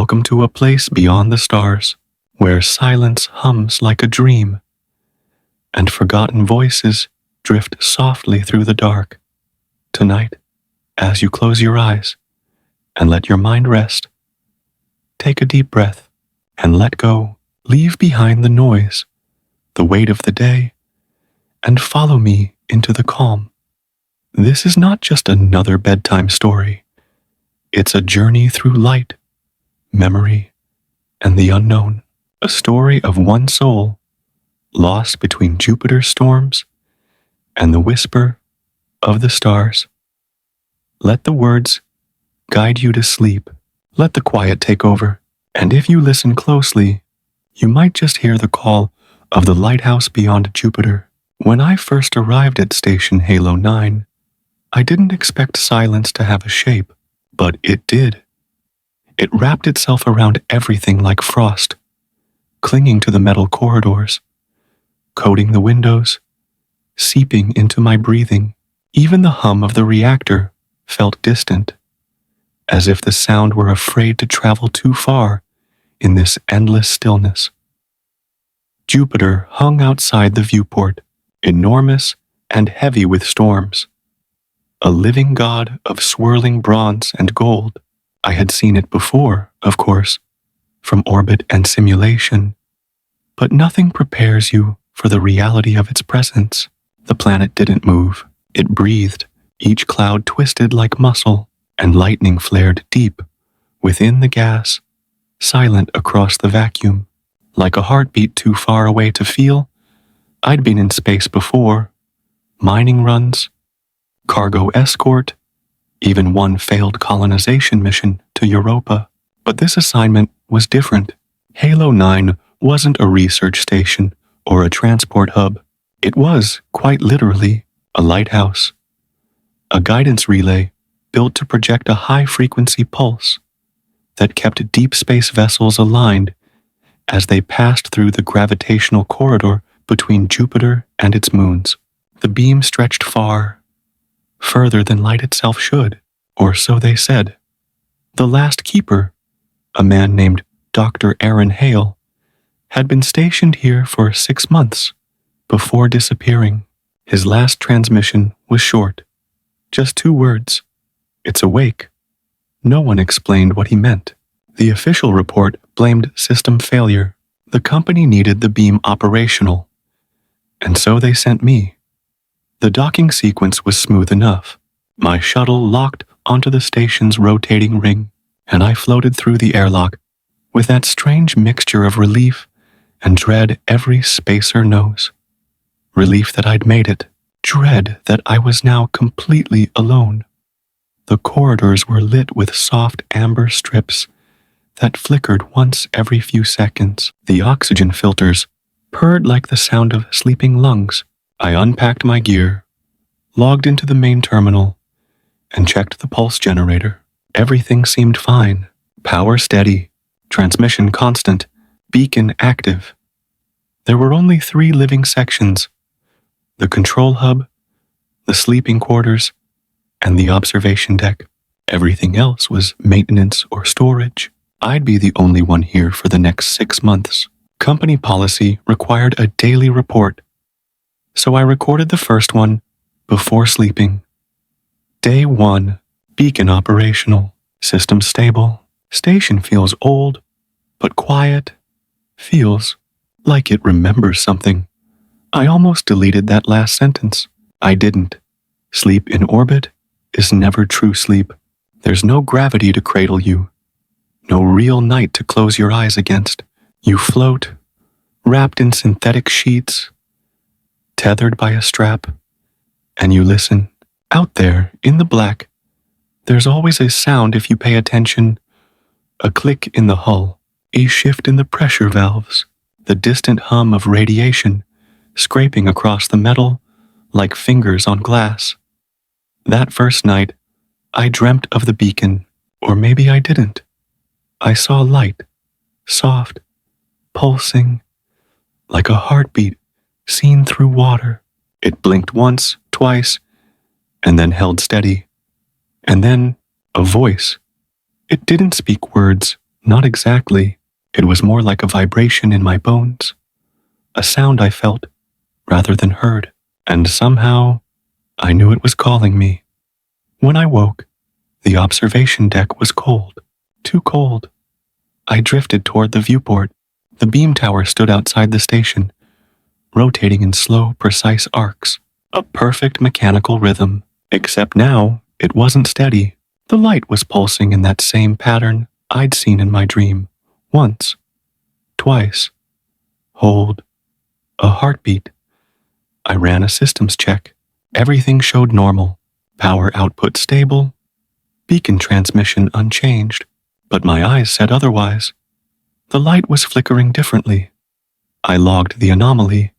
Welcome to a place beyond the stars, where silence hums like a dream, and forgotten voices drift softly through the dark. Tonight, as you close your eyes and let your mind rest, take a deep breath and let go. Leave behind the noise, the weight of the day, and follow me into the calm. This is not just another bedtime story. It's a journey through light, memory, and the unknown. A story of one soul, lost between Jupiter's storms and the whisper of the stars. Let the words guide you to sleep. Let the quiet take over. And if you listen closely, you might just hear the call of the lighthouse beyond Jupiter. When I first arrived at Station Halo 9, I didn't expect silence to have a shape, but it did. It wrapped itself around everything like frost, clinging to the metal corridors, coating the windows, seeping into my breathing. Even the hum of the reactor felt distant, as if the sound were afraid to travel too far in this endless stillness. Jupiter hung outside the viewport, enormous and heavy with storms. A living god of swirling bronze and gold. I had seen it before, of course, from orbit and simulation, but nothing prepares you for the reality of its presence. The planet didn't move. It breathed, each cloud twisted like muscle, and lightning flared deep within the gas, silent across the vacuum. Like a heartbeat too far away to feel, I'd been in space before. Mining runs, cargo escort, even one failed colonization mission to Europa. But this assignment was different. Halo 9 wasn't a research station or a transport hub. It was, quite literally, a lighthouse. A guidance relay built to project a high-frequency pulse that kept deep space vessels aligned as they passed through the gravitational corridor between Jupiter and its moons. The beam stretched far, further than light itself should, or so they said. The last keeper, a man named Dr. Aaron Hale, had been stationed here for 6 months before disappearing. His last transmission was short, just 2 words. "It's awake." No one explained what he meant. The official report blamed system failure. The company needed the beam operational, and so they sent me. The docking sequence was smooth enough. My shuttle locked onto the station's rotating ring, and I floated through the airlock with that strange mixture of relief and dread every spacer knows. Relief that I'd made it, dread that I was now completely alone. The corridors were lit with soft amber strips that flickered once every few seconds. The oxygen filters purred like the sound of sleeping lungs. I unpacked my gear, logged into the main terminal, and checked the pulse generator. Everything seemed fine. Power steady, transmission constant, beacon active. There were only 3 living sections: the control hub, the sleeping quarters, and the observation deck. Everything else was maintenance or storage. I'd be the only one here for the next 6 months. Company policy required a daily report, so I recorded the first one before sleeping. Day 1, beacon operational, system stable. Station feels old, but quiet. Feels like it remembers something. I almost deleted that last sentence. I didn't. Sleep in orbit is never true sleep. There's no gravity to cradle you. No real night to close your eyes against. You float, wrapped in synthetic sheets, tethered by a strap, and you listen. Out there, in the black, there's always a sound if you pay attention. A click in the hull, a shift in the pressure valves, the distant hum of radiation scraping across the metal like fingers on glass. That first night, I dreamt of the beacon, or maybe I didn't. I saw light, soft, pulsing, like a heartbeat seen through water. It blinked once, twice, and then held steady. And then a voice. It didn't speak words, Not exactly. It was more like a vibration in my bones, a sound I felt rather than heard, and somehow I knew it was calling me. When I woke, the observation deck was cold, too cold. I drifted toward the viewport. The beam tower stood outside the station, rotating in slow, precise arcs, a perfect mechanical rhythm. Except now, it wasn't steady. The light was pulsing in that same pattern I'd seen in my dream. Once, twice. Hold. A heartbeat. I ran a systems check. Everything showed normal. Power output stable. Beacon transmission unchanged. But my eyes said otherwise. The light was flickering differently. I logged the anomaly,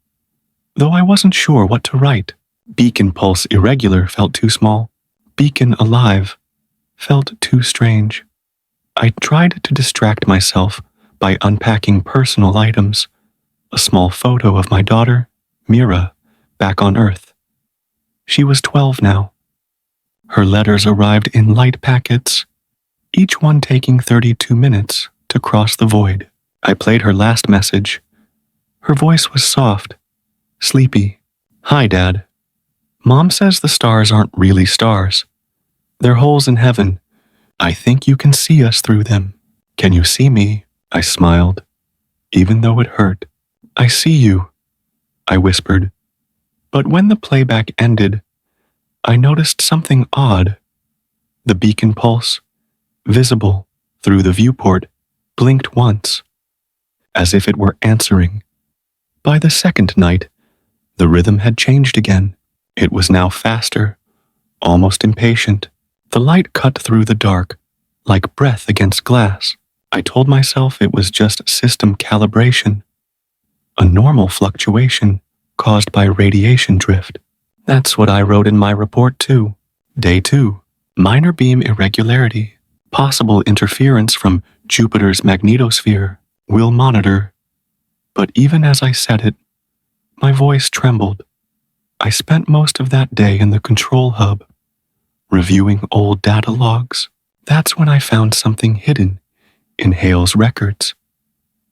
though I wasn't sure what to write. Beacon pulse irregular felt too small. Beacon alive felt too strange. I tried to distract myself by unpacking personal items, a small photo of my daughter, Mira, back on Earth. She was 12 now. Her letters arrived in light packets, each one taking 32 minutes to cross the void. I played her last message. Her voice was soft, sleepy. Hi, Dad. Mom says the stars aren't really stars. They're holes in heaven. I think you can see us through them. Can you see me? I smiled, even though it hurt. I see you, I whispered. But when the playback ended, I noticed something odd. The beacon pulse, visible through the viewport, blinked once, as if it were answering. By the second night, the rhythm had changed again. It was now faster, almost impatient. The light cut through the dark, like breath against glass. I told myself it was just system calibration, a normal fluctuation caused by radiation drift. That's what I wrote in my report too. Day 2, minor beam irregularity, possible interference from Jupiter's magnetosphere. We'll monitor. But even as I said it, my voice trembled. I spent most of that day in the control hub, reviewing old data logs. That's when I found something hidden in Hale's records.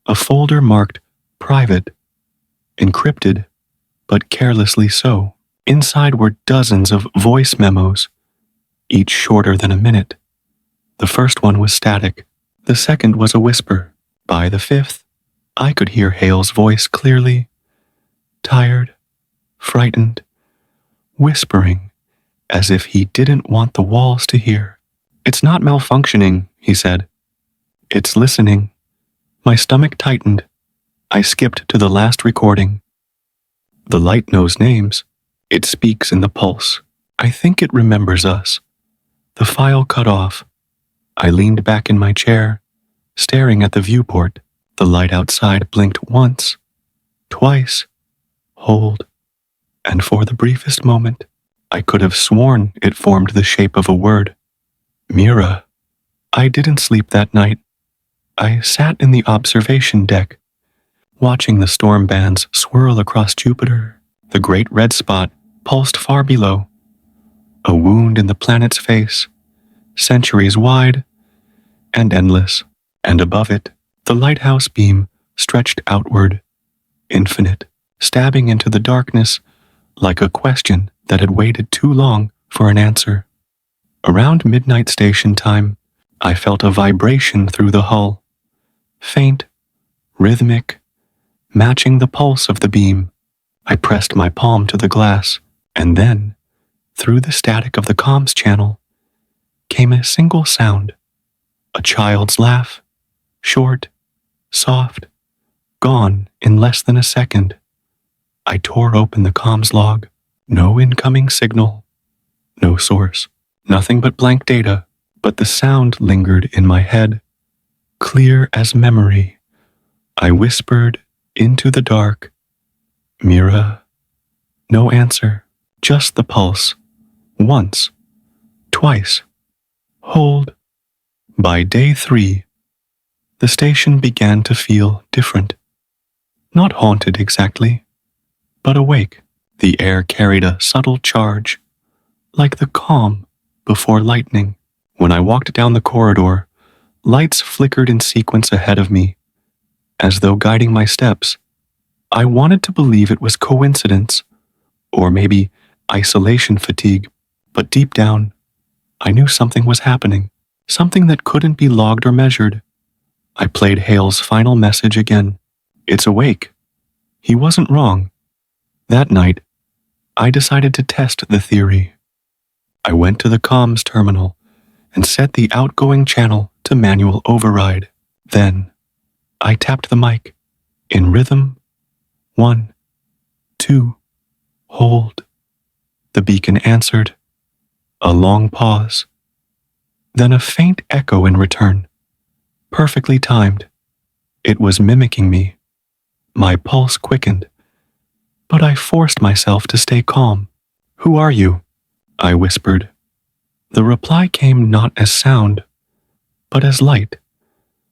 A folder marked private, encrypted, but carelessly so. Inside were dozens of voice memos, each shorter than a minute. The first one was static. The second was a whisper. By the fifth, I could hear Hale's voice clearly, tired, frightened, whispering, as if he didn't want the walls to hear. It's not malfunctioning, he said. It's listening. My stomach tightened. I skipped to the last recording. The light knows names. It speaks in the pulse. I think it remembers us. The file cut off. I leaned back in my chair, staring at the viewport. The light outside blinked once, twice, hold, and for the briefest moment, I could have sworn it formed the shape of a word. Mira. I didn't sleep that night. I sat in the observation deck, watching the storm bands swirl across Jupiter. The great red spot pulsed far below, a wound in the planet's face, centuries wide and endless, and above it, the lighthouse beam stretched outward, infinite, stabbing into the darkness like a question that had waited too long for an answer. Around midnight station time, I felt a vibration through the hull, faint, rhythmic, matching the pulse of the beam. I pressed my palm to the glass, and then, through the static of the comms channel, came a single sound, a child's laugh, short, soft, gone in less than a second. I tore open the comms log. No incoming signal, no source, nothing but blank data, but the sound lingered in my head, clear as memory. I whispered into the dark, Mira. No answer, just the pulse. Once, twice. Hold. By day 3, the station began to feel different. Not haunted exactly, but awake. The air carried a subtle charge, like the calm before lightning. When I walked down the corridor, Lights flickered in sequence ahead of me, as though guiding my steps. I wanted to believe it was coincidence, or maybe isolation fatigue, but deep down, I knew something was happening, something that couldn't be logged or measured. I played Hale's final message again. It's awake. He wasn't wrong. That night, I decided to test the theory. I went to the comms terminal and set the outgoing channel to manual override. Then, I tapped the mic, in rhythm. 1, 2, hold. The beacon answered. A long pause. Then a faint echo in return. Perfectly timed. It was mimicking me. My pulse quickened, but I forced myself to stay calm. Who are you? I whispered. The reply came not as sound, but as light.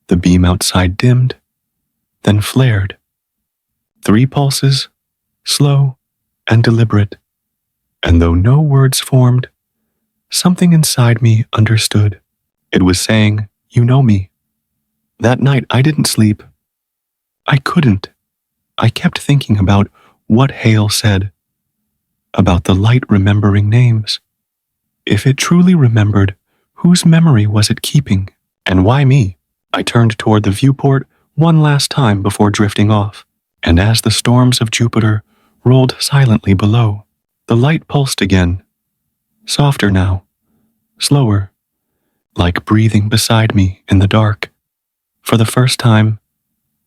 The beam outside dimmed, then flared. 3 pulses, slow and deliberate, and though no words formed, something inside me understood. It was saying, you know me. That night I didn't sleep. I couldn't. I kept thinking about what Hale said, about the light remembering names. If it truly remembered, whose memory was it keeping, and why me? I turned toward the viewport one last time before drifting off, and as the storms of Jupiter rolled silently below, the light pulsed again, softer now, slower, like breathing beside me in the dark. For the first time,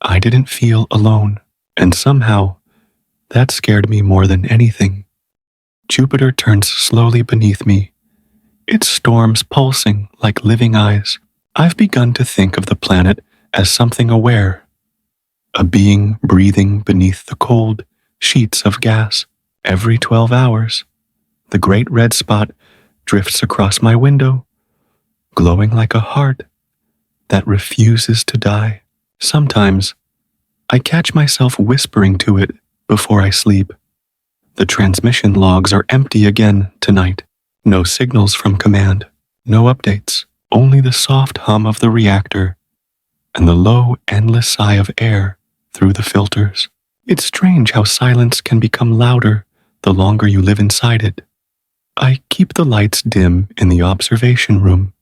I didn't feel alone, and somehow, that scared me more than anything. Jupiter turns slowly beneath me, its storms pulsing like living eyes. I've begun to think of the planet as something aware, a being breathing beneath the cold sheets of gas. Every 12 hours, the great red spot drifts across my window, glowing like a heart that refuses to die. Sometimes, I catch myself whispering to it before I sleep. The transmission logs are empty again tonight. No signals from command, no updates, only the soft hum of the reactor and the low, endless sigh of air through the filters. It's strange how silence can become louder the longer you live inside it. I keep the lights dim in the observation room.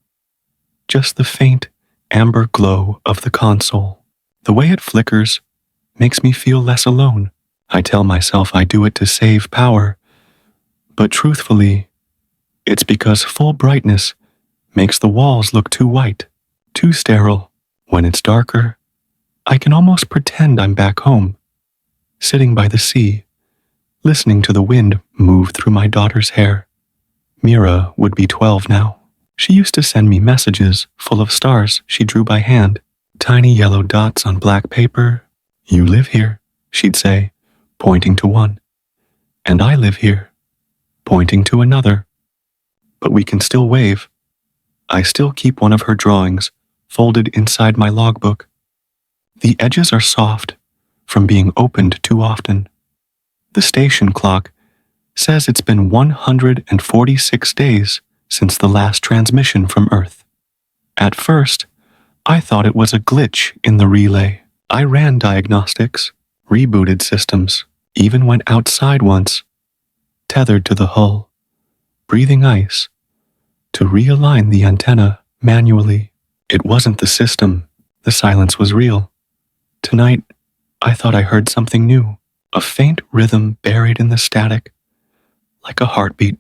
Just the faint, amber glow of the console. The way it flickers makes me feel less alone. I tell myself I do it to save power, but truthfully, it's because full brightness makes the walls look too white, too sterile. When it's darker, I can almost pretend I'm back home, sitting by the sea, listening to the wind move through my daughter's hair. Mira would be 12 now. She used to send me messages full of stars she drew by hand, tiny yellow dots on black paper. You live here, she'd say, pointing to one. And I live here, pointing to another. But we can still wave. I still keep one of her drawings folded inside my logbook. The edges are soft from being opened too often. The station clock says it's been 146 days since the last transmission from Earth. At first, I thought it was a glitch in the relay. I ran diagnostics, rebooted systems, even went outside once, tethered to the hull, breathing ice, to realign the antenna manually. It wasn't the system. The silence was real. Tonight, I thought I heard something new, a faint rhythm buried in the static, like a heartbeat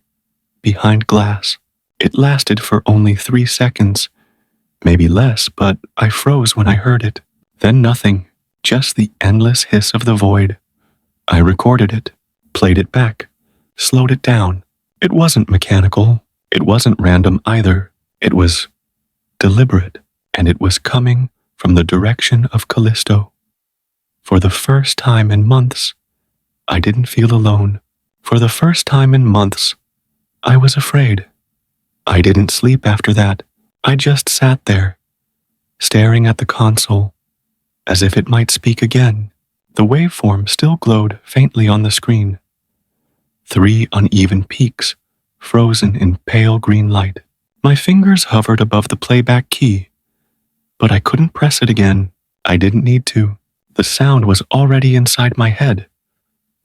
behind glass. It lasted for only 3 seconds, maybe less, but I froze when I heard it. Then nothing, just the endless hiss of the void. I recorded it, played it back, slowed it down. It wasn't mechanical. It wasn't random either. It was deliberate, and it was coming from the direction of Callisto. For the first time in months, I didn't feel alone. For the first time in months, I was afraid. I didn't sleep after that. I just sat there, staring at the console, as if it might speak again. The waveform still glowed faintly on the screen. 3 uneven peaks, frozen in pale green light. My fingers hovered above the playback key, but I couldn't press it again. I didn't need to. The sound was already inside my head.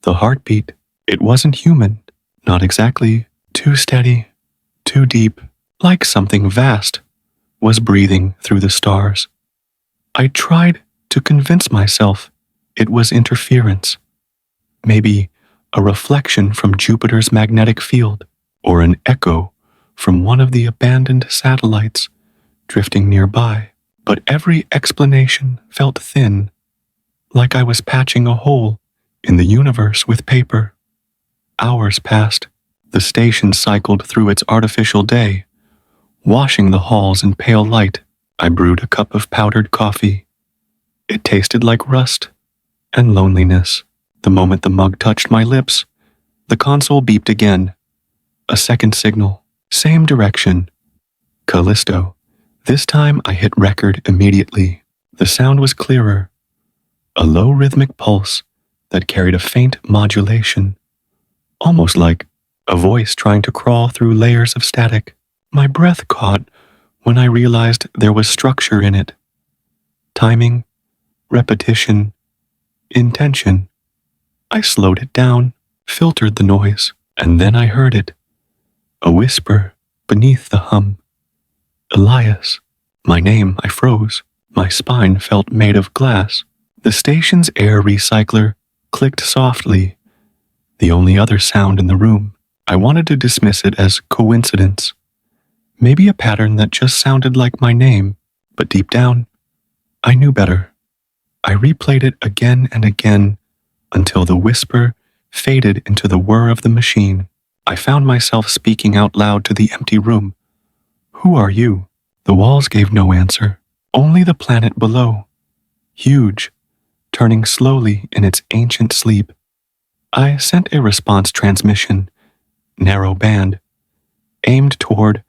The heartbeat, it wasn't human. Not exactly. Too steady, too deep, like something vast was breathing through the stars. I tried to convince myself it was interference. Maybe a reflection from Jupiter's magnetic field, or an echo from one of the abandoned satellites drifting nearby. But every explanation felt thin, like I was patching a hole in the universe with paper. Hours passed. The station cycled through its artificial day, washing the halls in pale light. I brewed a cup of powdered coffee. It tasted like rust and loneliness. The moment the mug touched my lips, the console beeped again. A second signal, same direction. Callisto. This time I hit record immediately. The sound was clearer, a low rhythmic pulse that carried a faint modulation, almost like a voice trying to crawl through layers of static. My breath caught when I realized there was structure in it. Timing, repetition, intention. I slowed it down, filtered the noise, and then I heard it. A whisper beneath the hum. Elias. My name, I froze. My spine felt made of glass. The station's air recycler clicked softly, the only other sound in the room. I wanted to dismiss it as coincidence. Maybe a pattern that just sounded like my name, but deep down, I knew better. I replayed it again and again until the whisper faded into the whir of the machine. I found myself speaking out loud to the empty room. Who are you? The walls gave no answer, only the planet below, huge, turning slowly in its ancient sleep. I sent a response transmission, narrow band, aimed toward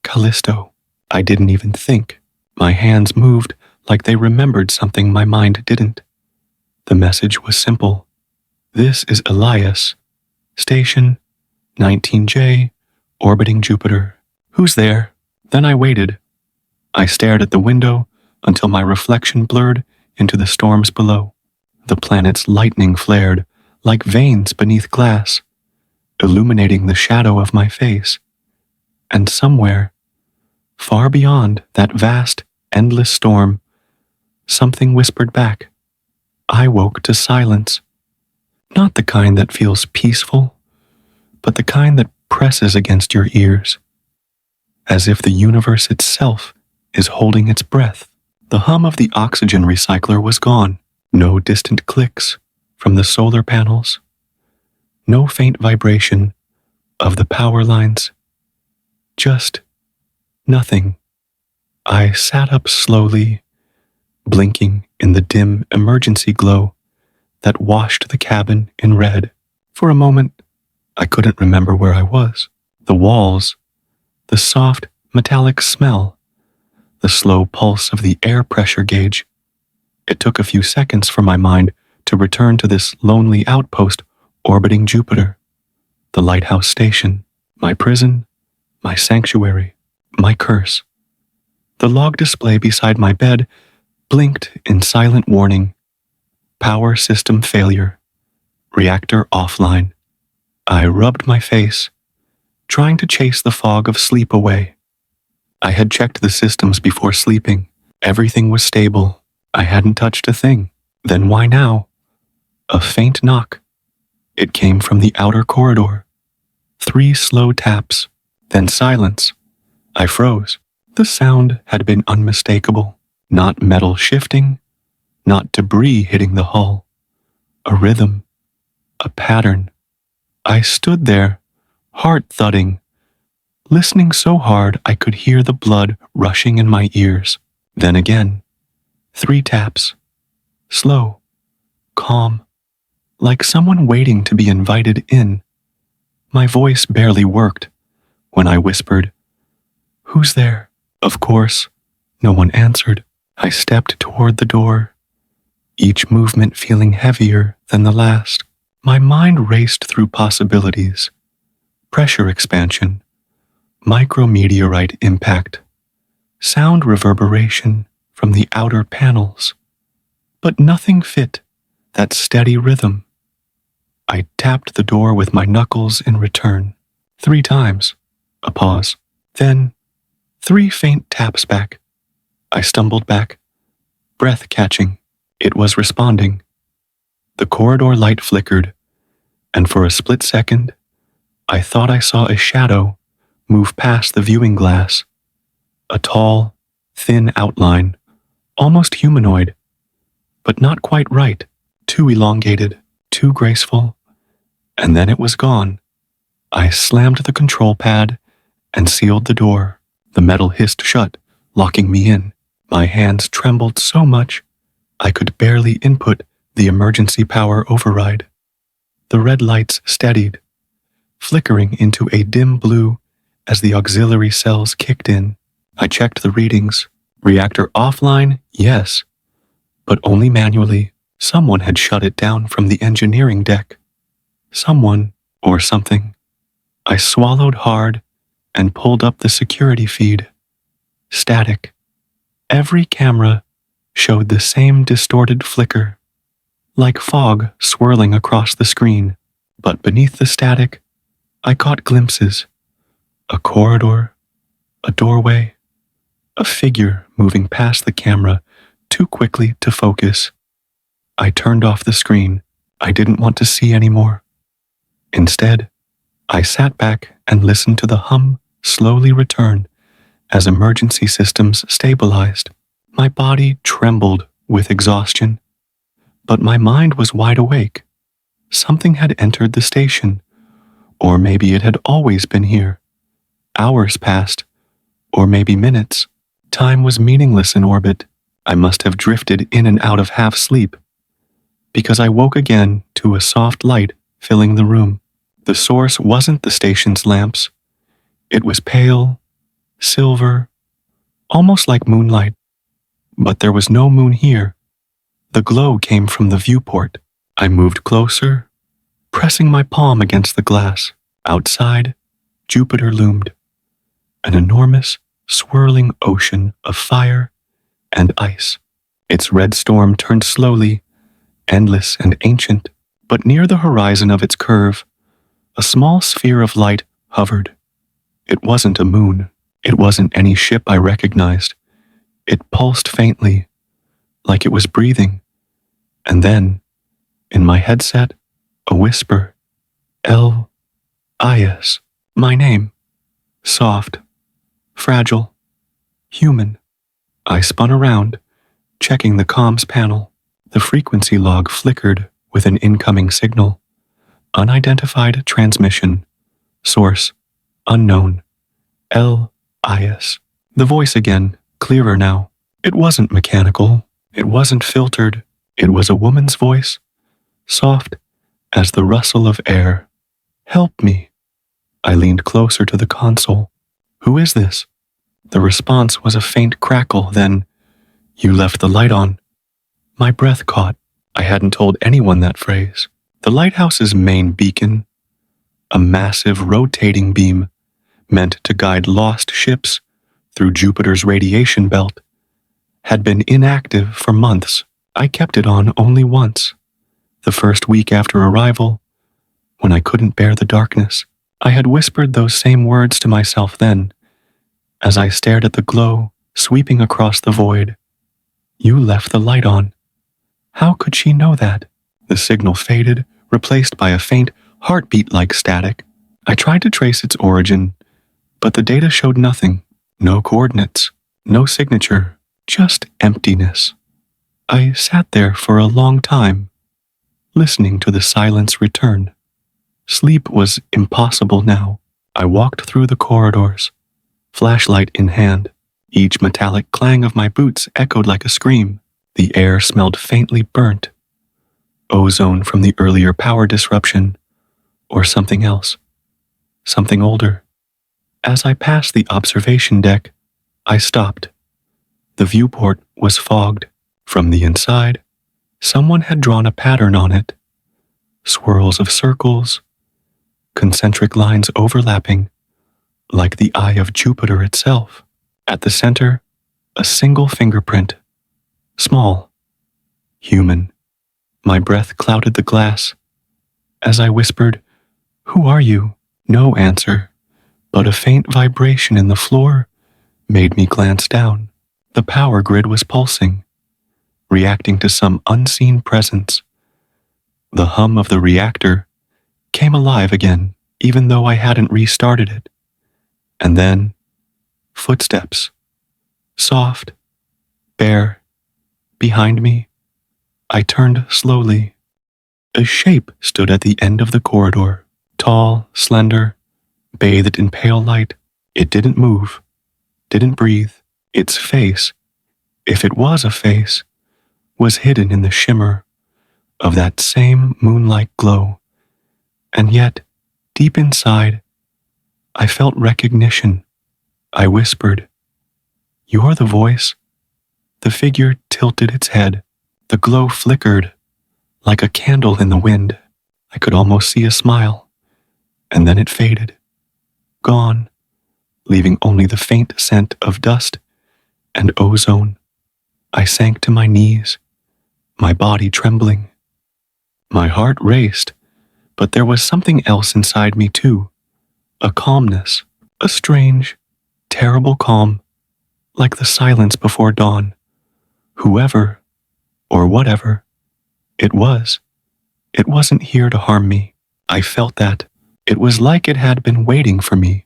Callisto. I didn't even think. My hands moved like they remembered something my mind didn't. The message was simple. This is Elias, Station 19J, orbiting Jupiter. Who's there? Then I waited. I stared at the window until my reflection blurred into the storms below. The planet's lightning flared like veins beneath glass, illuminating the shadow of my face. And somewhere, far beyond that vast, endless storm, something whispered back. I woke to silence. Not the kind that feels peaceful, but the kind that presses against your ears, as if the universe itself is holding its breath. The hum of the oxygen recycler was gone. No distant clicks from the solar panels. No faint vibration of the power lines. Just nothing. I sat up slowly, blinking in the dim emergency glow that washed the cabin in red. For a moment, I couldn't remember where I was. The walls, the soft metallic smell, the slow pulse of the air pressure gauge. It took a few seconds for my mind to return to this lonely outpost orbiting Jupiter, the lighthouse station, my prison, my sanctuary, my curse. The log display beside my bed blinked in silent warning. Power system failure. Reactor offline. I rubbed my face, trying to chase the fog of sleep away. I had checked the systems before sleeping. Everything was stable. I hadn't touched a thing. Then why now? A faint knock. It came from the outer corridor. 3 slow taps, then silence. I froze. The sound had been unmistakable. Not metal shifting, not debris hitting the hull. A rhythm, a pattern. I stood there, heart thudding, listening so hard I could hear the blood rushing in my ears. Then again, 3 taps, slow, calm, like someone waiting to be invited in. My voice barely worked when I whispered, "Who's there?" Of course, no one answered. I stepped toward the door, each movement feeling heavier than the last. My mind raced through possibilities: pressure expansion, micrometeorite impact, sound reverberation from the outer panels, but nothing fit that steady rhythm. I tapped the door with my knuckles in return, 3 times, a pause, then 3 faint taps back. I stumbled back, breath catching. It was responding. The corridor light flickered, and for a split second, I thought I saw a shadow move past the viewing glass. A tall, thin outline, almost humanoid, but not quite right, too elongated, too graceful, and then it was gone. I slammed the control pad and sealed the door. The metal hissed shut, locking me in. My hands trembled so much I could barely input the emergency power override. The red lights steadied, flickering into a dim blue as the auxiliary cells kicked in. I checked the readings. Reactor offline, yes, but only manually. Someone had shut it down from the engineering deck. Someone, or something. I swallowed hard and pulled up the security feed. Static. Every camera showed the same distorted flicker, like fog swirling across the screen. But beneath the static, I caught glimpses. A corridor, a doorway, a figure moving past the camera too quickly to focus. I turned off the screen. I didn't want to see anymore. Instead, I sat back and listened to the hum slowly return as emergency systems stabilized. My body trembled with exhaustion, but my mind was wide awake. Something had entered the station, or maybe it had always been here. Hours passed, or maybe minutes. Time was meaningless in orbit. I must have drifted in and out of half-sleep, because I woke again to a soft light filling the room. The source wasn't the station's lamps. It was pale, silver, almost like moonlight. But there was no moon here. The glow came from the viewport. I moved closer, pressing my palm against the glass. Outside, Jupiter loomed, an enormous, swirling ocean of fire and ice. Its red storm turned slowly, endless and ancient, but near the horizon of its curve, a small sphere of light hovered. It wasn't a moon. It wasn't any ship I recognized. It pulsed faintly, like it was breathing. And then, in my headset, a whisper. L-I-S. My name. Soft. Fragile. Human. I spun around, checking the comms panel. The frequency log flickered with an incoming signal. Unidentified transmission. Source. Unknown. L-I-S. The voice again, clearer now. It wasn't mechanical. It wasn't filtered. It was a woman's voice, soft as the rustle of air. Help me. I leaned closer to the console. Who is this? The response was a faint crackle, then, you left the light on. My breath caught. I hadn't told anyone that phrase. The lighthouse's main beacon, a massive rotating beam meant to guide lost ships through Jupiter's radiation belt, had been inactive for months. I kept it on only once, the first week after arrival, when I couldn't bear the darkness. I had whispered those same words to myself then, as I stared at the glow sweeping across the void. You left the light on. How could she know that? The signal faded, replaced by a faint, heartbeat-like static. I tried to trace its origin, but the data showed nothing. No coordinates, no signature, just emptiness. I sat there for a long time, listening to the silence return. Sleep was impossible now. I walked through the corridors, flashlight in hand. Each metallic clang of my boots echoed like a scream. The air smelled faintly burnt. Ozone from the earlier power disruption, or something else. Something older. As I passed the observation deck, I stopped. The viewport was fogged. From the inside, someone had drawn a pattern on it. Swirls of circles, concentric lines overlapping, like the eye of Jupiter itself. At the center, a single fingerprint, Small, human. My breath clouded the glass. As I whispered, "Who are you?" No answer, but a faint vibration in the floor made me glance down. The power grid was pulsing, reacting to some unseen presence. The hum of the reactor came alive again, even though I hadn't restarted it. And then, footsteps. Soft, bare, behind me. I turned slowly. A shape stood at the end of the corridor, tall, slender, bathed in pale light. It didn't move, didn't breathe. Its face, if it was a face, was hidden in the shimmer of that same moonlight glow. And yet, deep inside, I felt recognition. I whispered, "You're the voice." The figure tilted its head. The glow flickered like a candle in the wind. I could almost see a smile. And then it faded, gone, leaving only the faint scent of dust and ozone. I sank to my knees, my body trembling. My heart raced, but there was something else inside me too. A calmness, a strange, terrible calm, like the silence before dawn. Whoever, or whatever, it wasn't here to harm me. I felt that. It was like it had been waiting for me.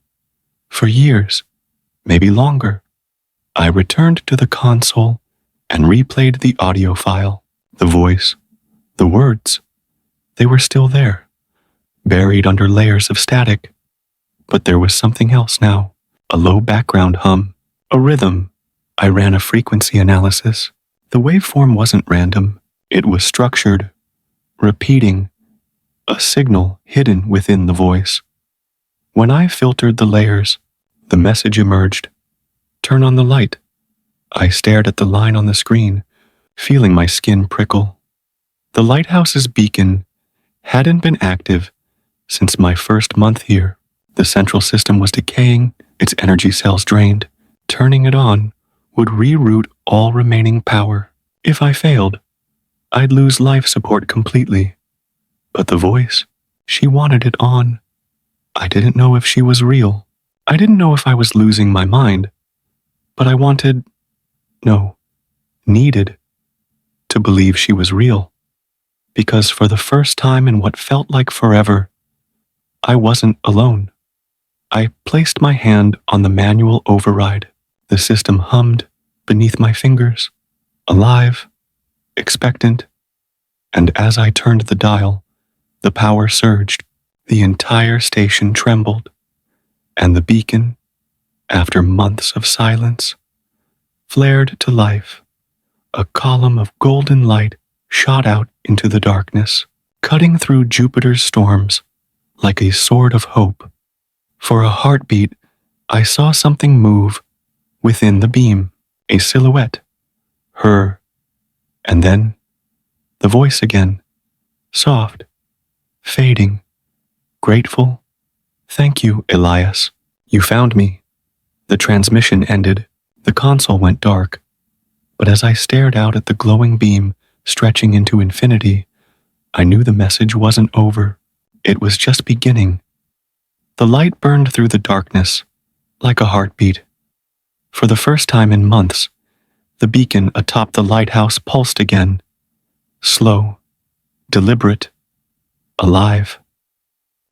For years, maybe longer. I returned to the console and replayed the audio file. The voice, the words, they were still there, buried under layers of static. But there was something else now, a low background hum, a rhythm. I ran a frequency analysis. The waveform wasn't random. It was structured, repeating, a signal hidden within the voice. When I filtered the layers, the message emerged. "Turn on the light." I stared at the line on the screen, feeling my skin prickle. The lighthouse's beacon hadn't been active since my first month here. The central system was decaying, its energy cells drained. Turning it on would reroute all remaining power. If I failed, I'd lose life support completely. But the voice, she wanted it on. I didn't know if she was real. I didn't know if I was losing my mind. But I needed to believe she was real. Because for the first time in what felt like forever, I wasn't alone. I placed my hand on the manual override. The system hummed beneath my fingers, alive, expectant, and as I turned the dial, the power surged. The entire station trembled, and the beacon, after months of silence, flared to life. A column of golden light shot out into the darkness, cutting through Jupiter's storms like a sword of hope. For a heartbeat, I saw something move within the beam, a silhouette, her, and then the voice again, soft, fading, grateful. "Thank you, Elias. You found me." The transmission ended. The console went dark. But as I stared out at the glowing beam stretching into infinity, I knew the message wasn't over. It was just beginning. The light burned through the darkness, like a heartbeat. For the first time in months, the beacon atop the lighthouse pulsed again. Slow, deliberate, alive.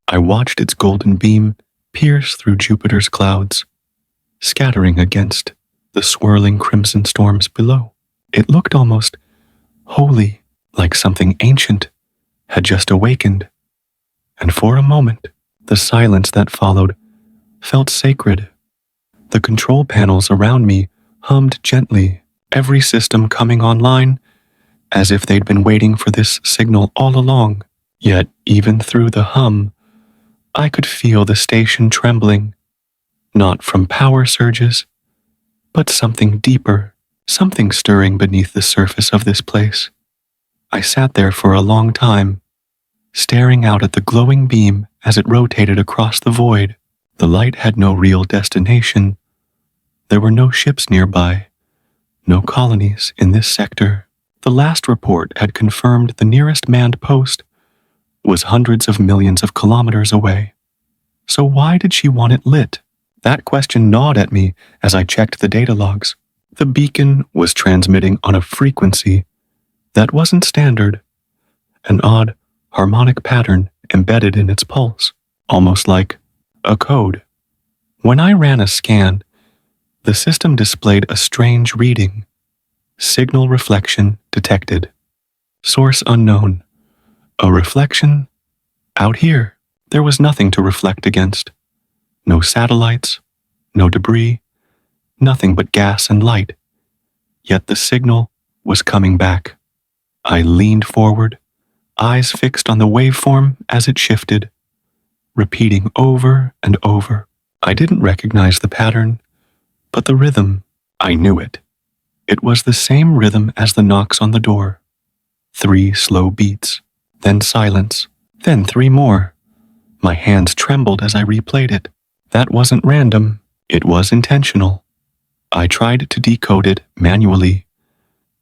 I watched its golden beam pierce through Jupiter's clouds, scattering against the swirling crimson storms below. It looked almost holy, like something ancient had just awakened. And for a moment, the silence that followed felt sacred. The control panels around me hummed gently, every system coming online, as if they'd been waiting for this signal all along. Yet, even through the hum, I could feel the station trembling, not from power surges, but something deeper, something stirring beneath the surface of this place. I sat there for a long time, staring out at the glowing beam as it rotated across the void. The light had no real destination. There were no ships nearby, No colonies in this sector. The last report had confirmed the nearest manned post was hundreds of millions of kilometers away. So why did she want it lit? That question gnawed at me as I checked the data logs. The beacon was transmitting on a frequency that wasn't standard, an odd harmonic pattern embedded in its pulse, almost like a code. When I ran a scan, the system displayed a strange reading. Signal reflection detected. Source unknown. A reflection? Out here, there was nothing to reflect against. No satellites, no debris, nothing but gas and light. Yet the signal was coming back. I leaned forward, eyes fixed on the waveform as it shifted, repeating over and over. I didn't recognize the pattern, but the rhythm, I knew it. It was the same rhythm as the knocks on the door. 3 slow beats, then silence, then 3 more. My hands trembled as I replayed it. That wasn't random, it was intentional. I tried to decode it manually,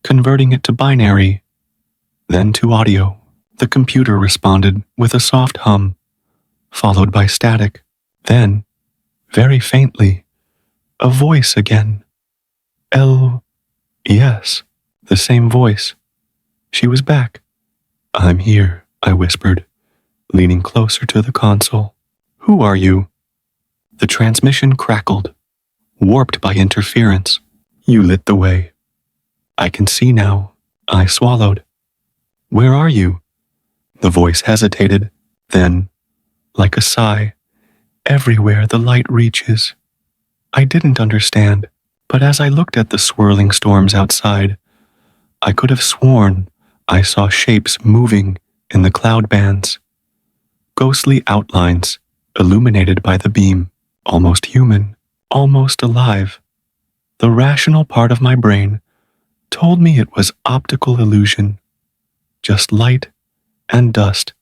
converting it to binary, then to audio. The computer responded with a soft hum, followed by static. Then, very faintly, a voice again. Yes, the same voice. She was back. I'm here, I whispered, leaning closer to the console. Who are you? The transmission crackled, warped by interference. You lit the way. I can see now. I swallowed. Where are you? The voice hesitated, then, like a sigh, everywhere the light reaches. I didn't understand, but as I looked at the swirling storms outside, I could have sworn I saw shapes moving in the cloud bands. Ghostly outlines illuminated by the beam, almost human, almost alive. The rational part of my brain told me it was optical illusion, just light and dust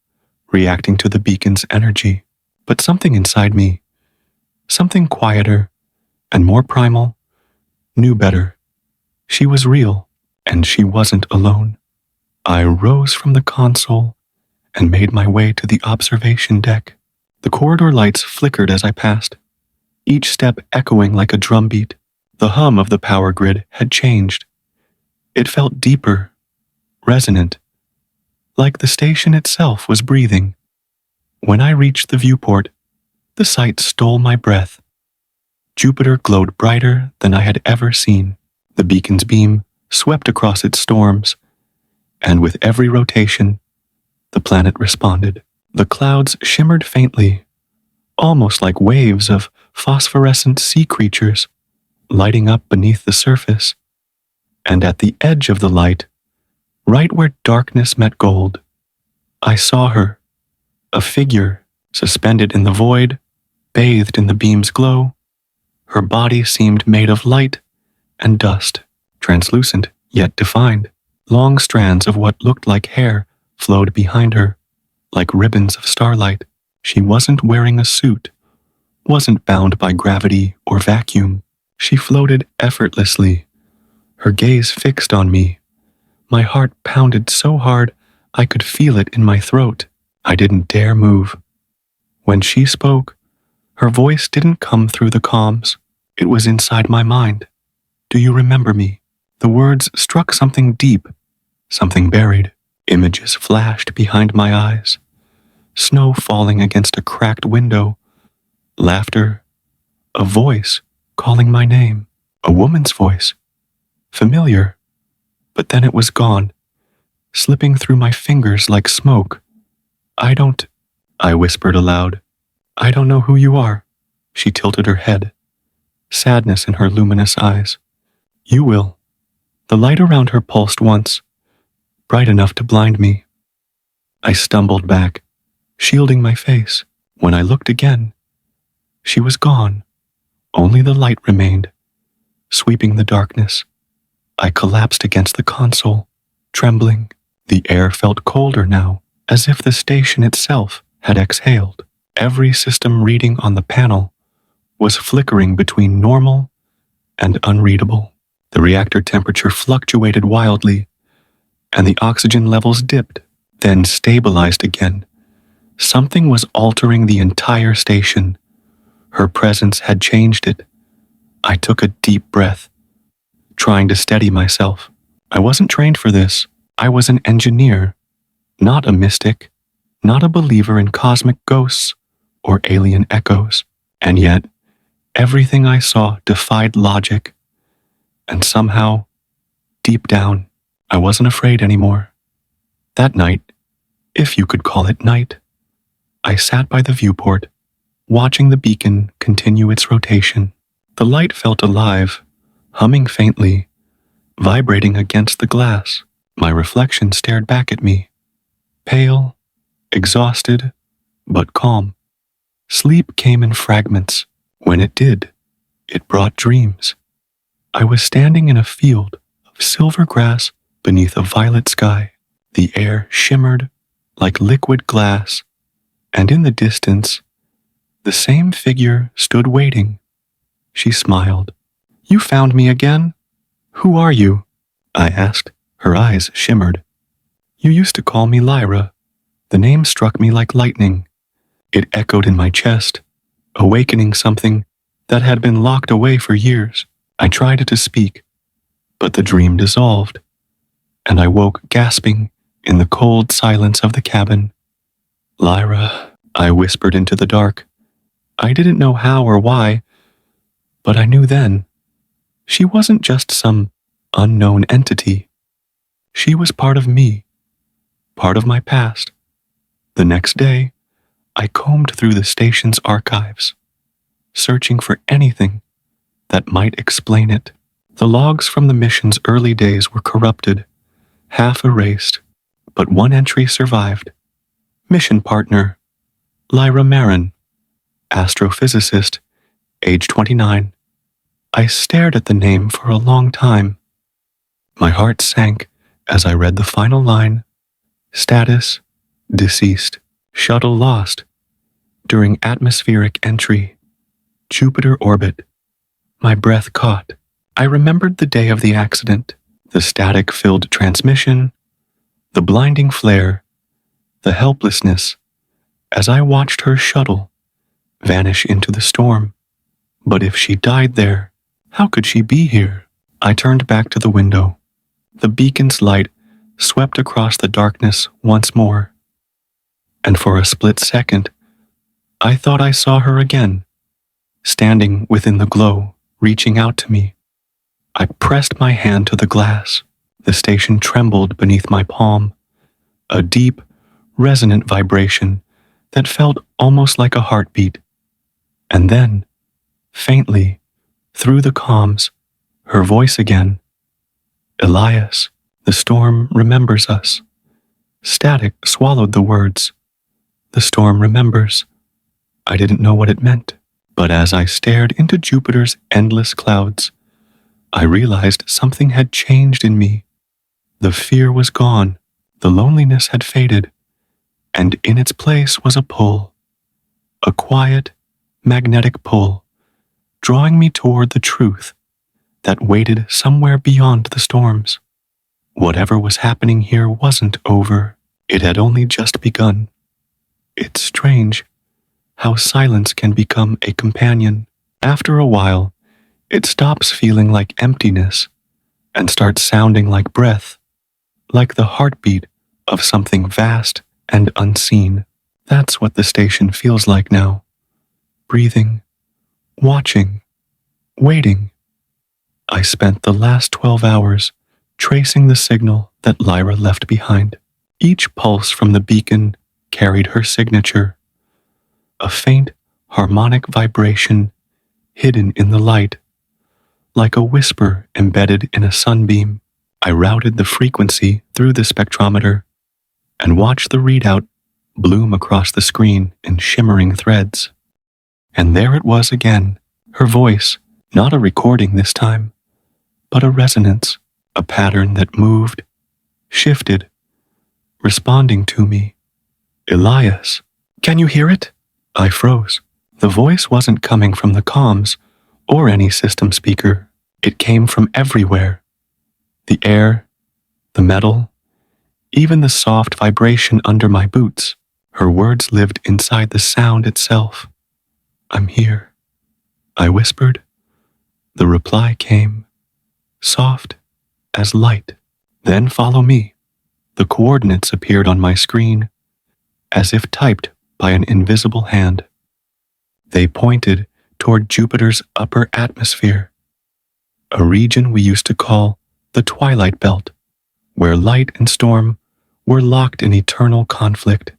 reacting to the beacon's energy. But something inside me, something quieter and more primal, knew better. She was real, and she wasn't alone. I rose from the console and made my way to the observation deck. The corridor lights flickered as I passed, each step echoing like a drumbeat. The hum of the power grid had changed. It felt deeper, resonant, like the station itself was breathing. When I reached the viewport, the sight stole my breath. Jupiter glowed brighter than I had ever seen. The beacon's beam swept across its storms, and with every rotation, the planet responded. The clouds shimmered faintly, almost like waves of phosphorescent sea creatures, lighting up beneath the surface. And at the edge of the light, right where darkness met gold, I saw her, a figure suspended in the void, bathed in the beam's glow. Her body seemed made of light and dust, translucent yet defined. Long strands of what looked like hair flowed behind her, like ribbons of starlight. She wasn't wearing a suit, wasn't bound by gravity or vacuum. She floated effortlessly, her gaze fixed on me. My heart pounded so hard I could feel it in my throat. I didn't dare move. When she spoke, her voice didn't come through the comms. It was inside my mind. Do you remember me? The words struck something deep, something buried. Images flashed behind my eyes. Snow falling against a cracked window. Laughter. A voice calling my name. A woman's voice. Familiar. But then it was gone, slipping through my fingers like smoke. I whispered aloud. I don't know who you are. She tilted her head, sadness in her luminous eyes. You will. The light around her pulsed once, bright enough to blind me. I stumbled back, shielding my face. When I looked again, she was gone. Only the light remained, sweeping the darkness. I collapsed against the console, trembling. The air felt colder now, as if the station itself had exhaled. Every system reading on the panel was flickering between normal and unreadable. The reactor temperature fluctuated wildly, and the oxygen levels dipped, then stabilized again. Something was altering the entire station. Her presence had changed it. I took a deep breath, trying to steady myself. I wasn't trained for this. I was an engineer, not a mystic, not a believer in cosmic ghosts or alien echoes. And yet, everything I saw defied logic. And somehow, deep down, I wasn't afraid anymore. That night, if you could call it night, I sat by the viewport, watching the beacon continue its rotation. The light felt alive, humming faintly, vibrating against the glass. My reflection stared back at me, pale, exhausted, but calm. Sleep came in fragments. When it did, it brought dreams. I was standing in a field of silver grass beneath a violet sky. The air shimmered like liquid glass, and in the distance, the same figure stood waiting. She smiled. "You found me again? Who are you?" I asked. Her eyes shimmered. "You used to call me Lyra." The name struck me like lightning. It echoed in my chest, awakening something that had been locked away for years. I tried to speak, but the dream dissolved, and I woke gasping in the cold silence of the cabin. "Lyra," I whispered into the dark. I didn't know how or why, but I knew then. She wasn't just some unknown entity. She was part of me, part of my past. The next day, I combed through the station's archives, searching for anything that might explain it. The logs from the mission's early days were corrupted, half erased, but one entry survived. Mission partner, Lyra Marin, astrophysicist, age 29. I stared at the name for a long time. My heart sank as I read the final line. Status, deceased. Shuttle lost. During atmospheric entry. Jupiter orbit. My breath caught. I remembered the day of the accident, the static-filled transmission, the blinding flare, the helplessness, as I watched her shuttle vanish into the storm. But if she died there, how could she be here? I turned back to the window. The beacon's light swept across the darkness once more, and for a split second, I thought I saw her again, standing within the glow, reaching out to me. I pressed my hand to the glass. The station trembled beneath my palm, a deep, resonant vibration that felt almost like a heartbeat. And then, faintly, through the comms, her voice again. "Elias, the storm remembers us." Static swallowed the words. The storm remembers. I didn't know what it meant, but as I stared into Jupiter's endless clouds, I realized something had changed in me. The fear was gone, the loneliness had faded, and in its place was a pull, a quiet, magnetic pull, drawing me toward the truth that waited somewhere beyond the storms. Whatever was happening here wasn't over. It had only just begun. It's strange how silence can become a companion. After a while, it stops feeling like emptiness and starts sounding like breath, like the heartbeat of something vast and unseen. That's what the station feels like now. Breathing, watching, waiting. I spent the last 12 hours tracing the signal that Lyra left behind. Each pulse from the beacon carried her signature, a faint, harmonic vibration hidden in the light, like a whisper embedded in a sunbeam. I routed the frequency through the spectrometer and watched the readout bloom across the screen in shimmering threads. And there it was again, her voice, not a recording this time, but a resonance, a pattern that moved, shifted, responding to me. "Elias, can you hear it?" I froze. The voice wasn't coming from the comms or any system speaker. It came from everywhere. The air, the metal, even the soft vibration under my boots. Her words lived inside the sound itself. "I'm here," I whispered. The reply came, soft as light. "Then follow me." The coordinates appeared on my screen, as if typed by an invisible hand. They pointed toward Jupiter's upper atmosphere, a region we used to call the Twilight Belt, where light and storm were locked in eternal conflict.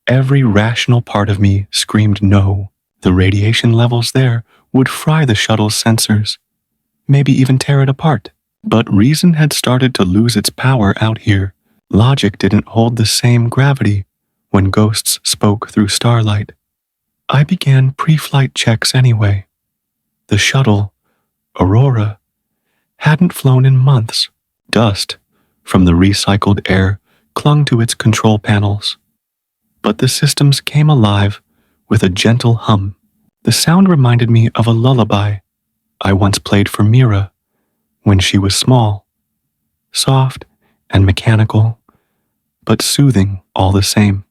Every rational part of me screamed no. The radiation levels there would fry the shuttle's sensors, maybe even tear it apart. But reason had started to lose its power out here. Logic didn't hold the same gravity when ghosts spoke through starlight. I began pre-flight checks anyway. The shuttle, Aurora, hadn't flown in months. Dust from the recycled air clung to its control panels. But the systems came alive with a gentle hum. The sound reminded me of a lullaby I once played for Mira when she was small, soft and mechanical, but soothing all the same.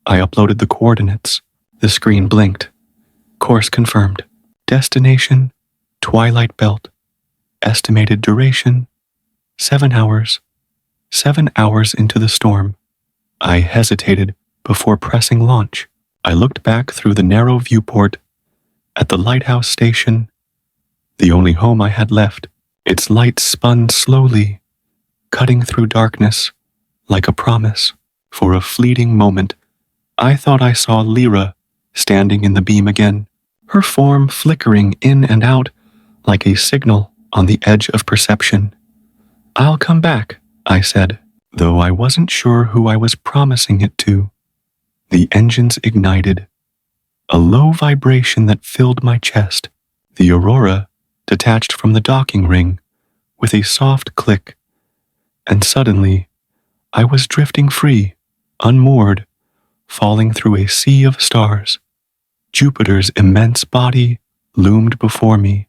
I uploaded the coordinates. The screen blinked. Course confirmed. Destination, Twilight Belt. Estimated duration, 7 hours. 7 hours into the storm. I hesitated before pressing launch. I looked back through the narrow viewport at the lighthouse station, the only home I had left. Its light spun slowly, cutting through darkness like a promise. For a fleeting moment, I thought I saw Lyra standing in the beam again, her form flickering in and out like a signal on the edge of perception. "I'll come back," I said, though I wasn't sure who I was promising it to. The engines ignited, a low vibration that filled my chest. The Aurora detached from the docking ring with a soft click, and suddenly I was drifting free, unmoored, falling through a sea of stars. Jupiter's immense body loomed before me,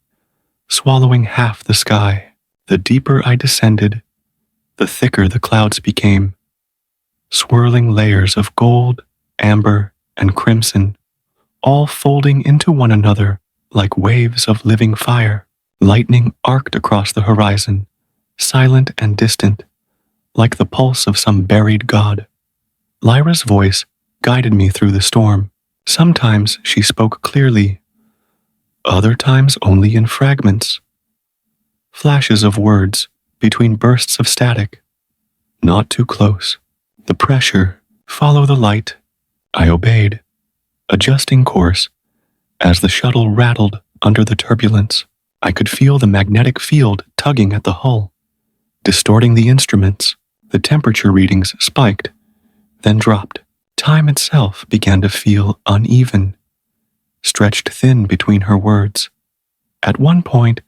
swallowing half the sky. The deeper I descended, the thicker the clouds became, swirling layers of gold, amber, and crimson, all folding into one another like waves of living fire. Lightning arced across the horizon, silent and distant, like the pulse of some buried god. Lyra's voice guided me through the storm. Sometimes she spoke clearly, other times only in fragments. Flashes of words between bursts of static. "Not too close. The pressure. Follow the light." I obeyed, adjusting course as the shuttle rattled under the turbulence. I could feel the magnetic field tugging at the hull, distorting the instruments. The temperature readings spiked, then dropped. Time itself began to feel uneven, stretched thin between her words. At one point,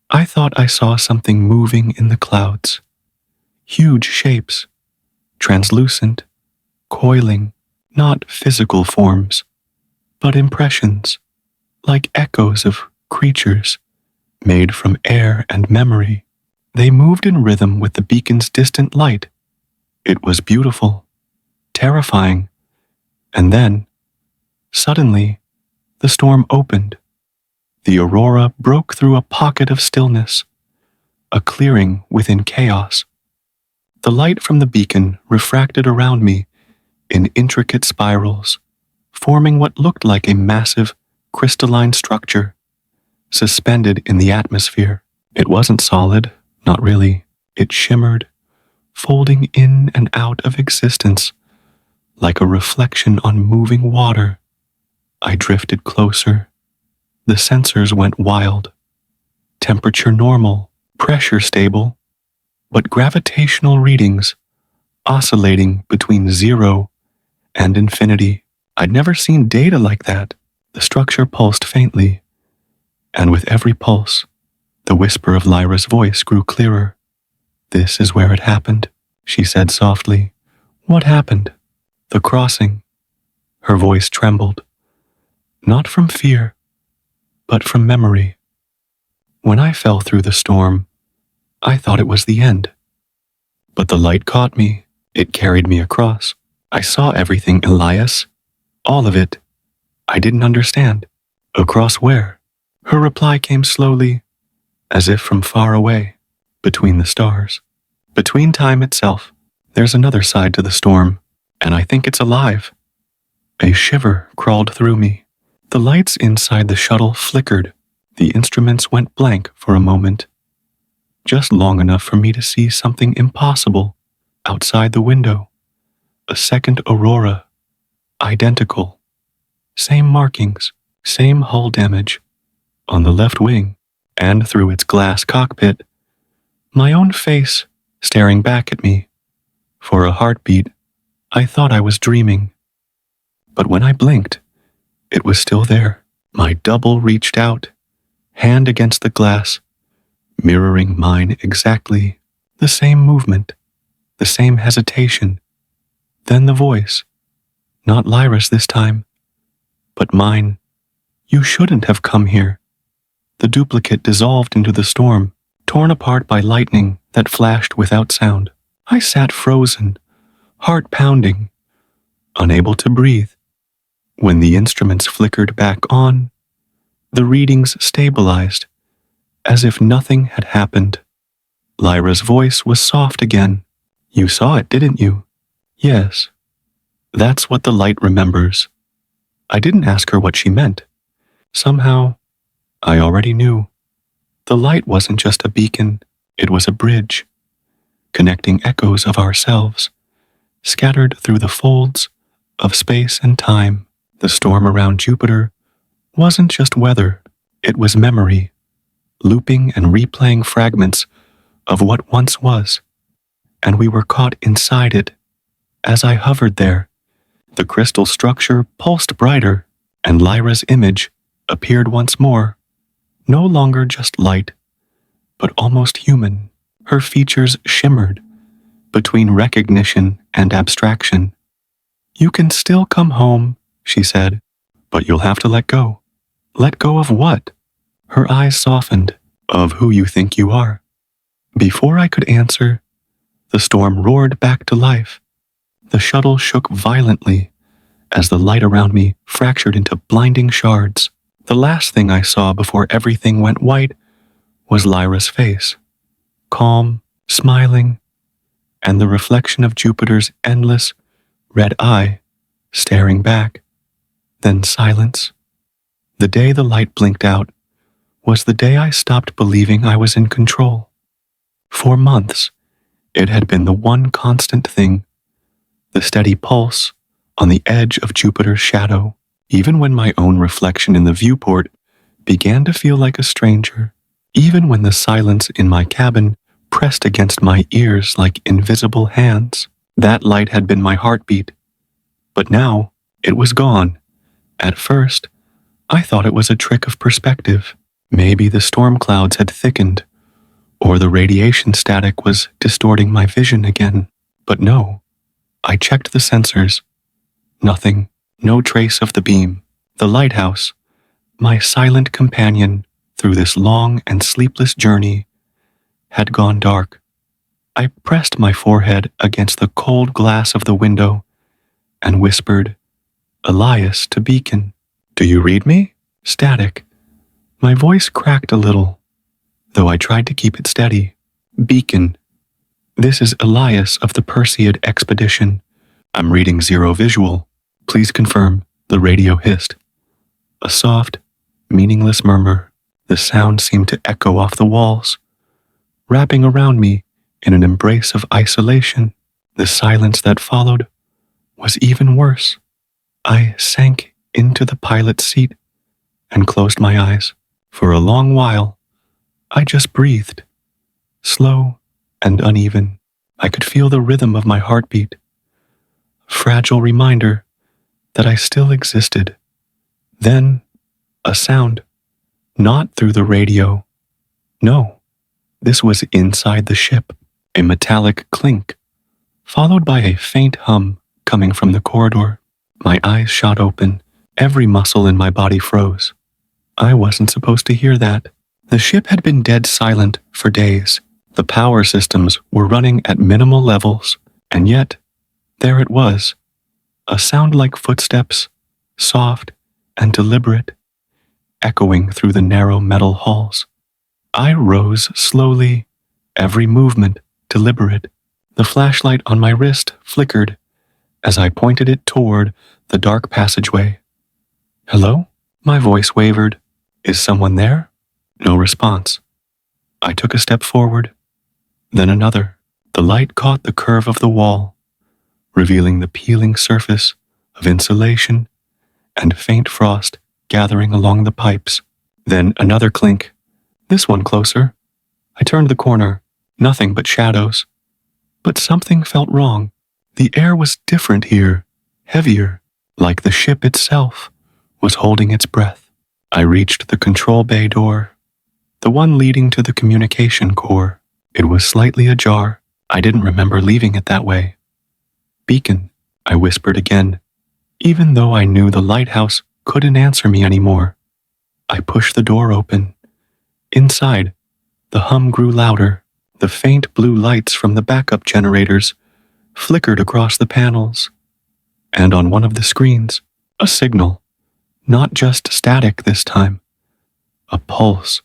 I thought I saw something moving in the clouds. Huge shapes, translucent, coiling, not physical forms, but impressions, like echoes of creatures made from air and memory. They moved in rhythm with the beacon's distant light. It was beautiful, terrifying, and then, suddenly, the storm opened. The Aurora broke through a pocket of stillness, a clearing within chaos. The light from the beacon refracted around me in intricate spirals, forming what looked like a massive, crystalline structure, suspended in the atmosphere. It wasn't solid, not really. It shimmered, folding in and out of existence, like a reflection on moving water. I drifted closer. The sensors went wild. Temperature normal, pressure stable, but gravitational readings oscillating between 0 and infinity. I'd never seen data like that. The structure pulsed faintly, and with every pulse, the whisper of Lyra's voice grew clearer. "This is where it happened," she said softly. "What happened?" "The crossing." Her voice trembled, not from fear, but from memory. When I fell through the storm, I thought it was the end. But the light caught me. It carried me across. I saw everything, Elias. All of it. I didn't understand. Across where? Her reply came slowly, as if from far away, between the stars. Between time itself. There's another side to the storm, and I think it's alive. A shiver crawled through me. The lights inside the shuttle flickered. The instruments went blank for a moment. Just long enough for me to see something impossible outside the window. A second aurora. Identical. Same markings, same hull damage. On the left wing, and through its glass cockpit, my own face staring back at me. For a heartbeat, I thought I was dreaming. But when I blinked, it was still there. My double reached out, hand against the glass, mirroring mine exactly. The same movement, the same hesitation. Then the voice. Not Lyra's this time, but mine. You shouldn't have come here. The duplicate dissolved into the storm, torn apart by lightning that flashed without sound. I sat frozen, heart pounding, unable to breathe. When the instruments flickered back on, the readings stabilized, as if nothing had happened. Lyra's voice was soft again. You saw it, didn't you? Yes. That's what the light remembers. I didn't ask her what she meant. Somehow, I already knew. The light wasn't just a beacon, it was a bridge, connecting echoes of ourselves, scattered through the folds of space and time. The storm around Jupiter wasn't just weather, it was memory, looping and replaying fragments of what once was, and we were caught inside it. As I hovered there, the crystal structure pulsed brighter, and Lyra's image appeared once more, no longer just light, but almost human. Her features shimmered between recognition and abstraction. You can still come home, she said, but you'll have to let go. Let go of what? Her eyes softened. Of who you think you are. Before I could answer, the storm roared back to life. The shuttle shook violently as the light around me fractured into blinding shards. The last thing I saw before everything went white was Lyra's face, calm, smiling, and the reflection of Jupiter's endless red eye staring back. Then silence. The day the light blinked out was the day I stopped believing I was in control. For months, it had been the one constant thing, the steady pulse on the edge of Jupiter's shadow, even when my own reflection in the viewport began to feel like a stranger, even when the silence in my cabin pressed against my ears like invisible hands. That light had been my heartbeat, but now it was gone. At first, I thought it was a trick of perspective. Maybe the storm clouds had thickened, or the radiation static was distorting my vision again. But no, I checked the sensors. Nothing, no trace of the beam. The lighthouse, my silent companion through this long and sleepless journey, had gone dark. I pressed my forehead against the cold glass of the window and whispered, Elias to Beacon. Do you read me? Static. My voice cracked a little, though I tried to keep it steady. Beacon. This is Elias of the Perseid expedition. I'm reading zero visual. Please confirm, the radio hissed. A soft, meaningless murmur. The sound seemed to echo off the walls, wrapping around me in an embrace of isolation. The silence that followed was even worse. I sank into the pilot's seat and closed my eyes. For a long while, I just breathed, slow and uneven. I could feel the rhythm of my heartbeat, a fragile reminder that I still existed. Then, a sound, not through the radio. No, this was inside the ship, a metallic clink, followed by a faint hum coming from the corridor. My eyes shot open, every muscle in my body froze. I wasn't supposed to hear that. The ship had been dead silent for days. The power systems were running at minimal levels, and yet, there it was, a sound like footsteps, soft and deliberate, echoing through the narrow metal halls. I rose slowly, every movement deliberate. The flashlight on my wrist flickered as I pointed it toward the dark passageway. "Hello?" My voice wavered. "Is someone there?" No response. I took a step forward, then another. The light caught the curve of the wall, revealing the peeling surface of insulation and faint frost gathering along the pipes. Then another clink, this one closer. I turned the corner, nothing but shadows. But something felt wrong. The air was different here, heavier, like the ship itself was holding its breath. I reached the control bay door, the one leading to the communication core. It was slightly ajar. I didn't remember leaving it that way. "Beacon," I whispered again, even though I knew the lighthouse couldn't answer me anymore. I pushed the door open. Inside, the hum grew louder. The faint blue lights from the backup generators flickered across the panels, and on one of the screens, a signal, not just static this time, a pulse.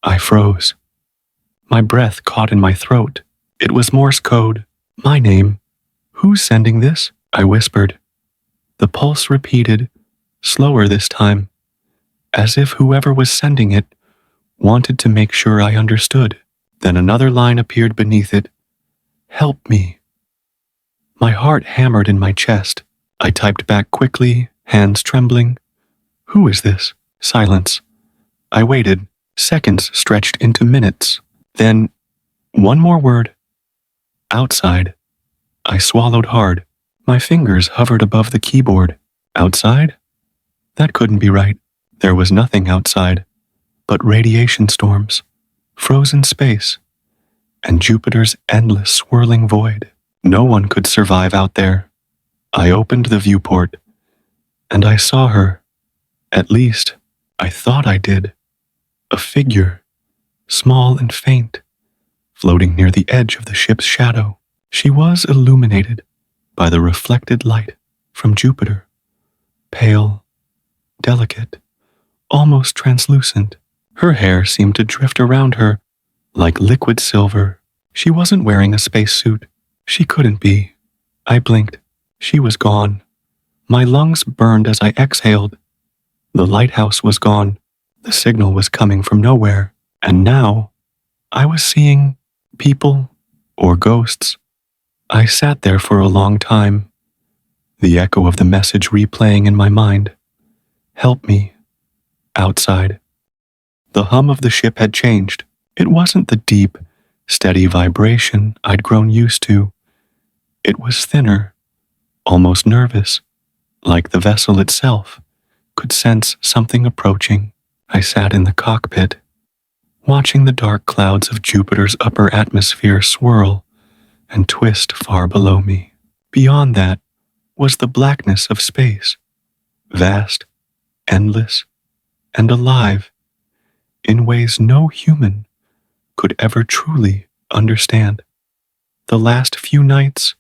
I froze. My breath caught in my throat. It was Morse code. My name. "Who's sending this?" I whispered. The pulse repeated, slower this time, as if whoever was sending it wanted to make sure I understood. Then another line appeared beneath it. "Help me." My heart hammered in my chest. I typed back quickly, hands trembling. "Who is this?" Silence. I waited. Seconds stretched into minutes. Then, one more word. "Outside." I swallowed hard. My fingers hovered above the keyboard. Outside? That couldn't be right. There was nothing outside, but radiation storms, frozen space, and Jupiter's endless swirling void. No one could survive out there. I opened the viewport, and I saw her. At least, I thought I did. A figure, small and faint, floating near the edge of the ship's shadow. She was illuminated by the reflected light from Jupiter, pale, delicate, almost translucent. Her hair seemed to drift around her like liquid silver. She wasn't wearing a spacesuit. She couldn't be. I blinked. She was gone. My lungs burned as I exhaled. The lighthouse was gone. The signal was coming from nowhere. And now, I was seeing people or ghosts. I sat there for a long time, the echo of the message replaying in my mind. "Help me." Outside. The hum of the ship had changed. It wasn't the deep, steady vibration I'd grown used to. It was thinner, almost nervous, like the vessel itself could sense something approaching. I sat in the cockpit, watching the dark clouds of Jupiter's upper atmosphere swirl and twist far below me. Beyond that was the blackness of space, vast, endless, and alive in ways no human could ever truly understand. The last few nights,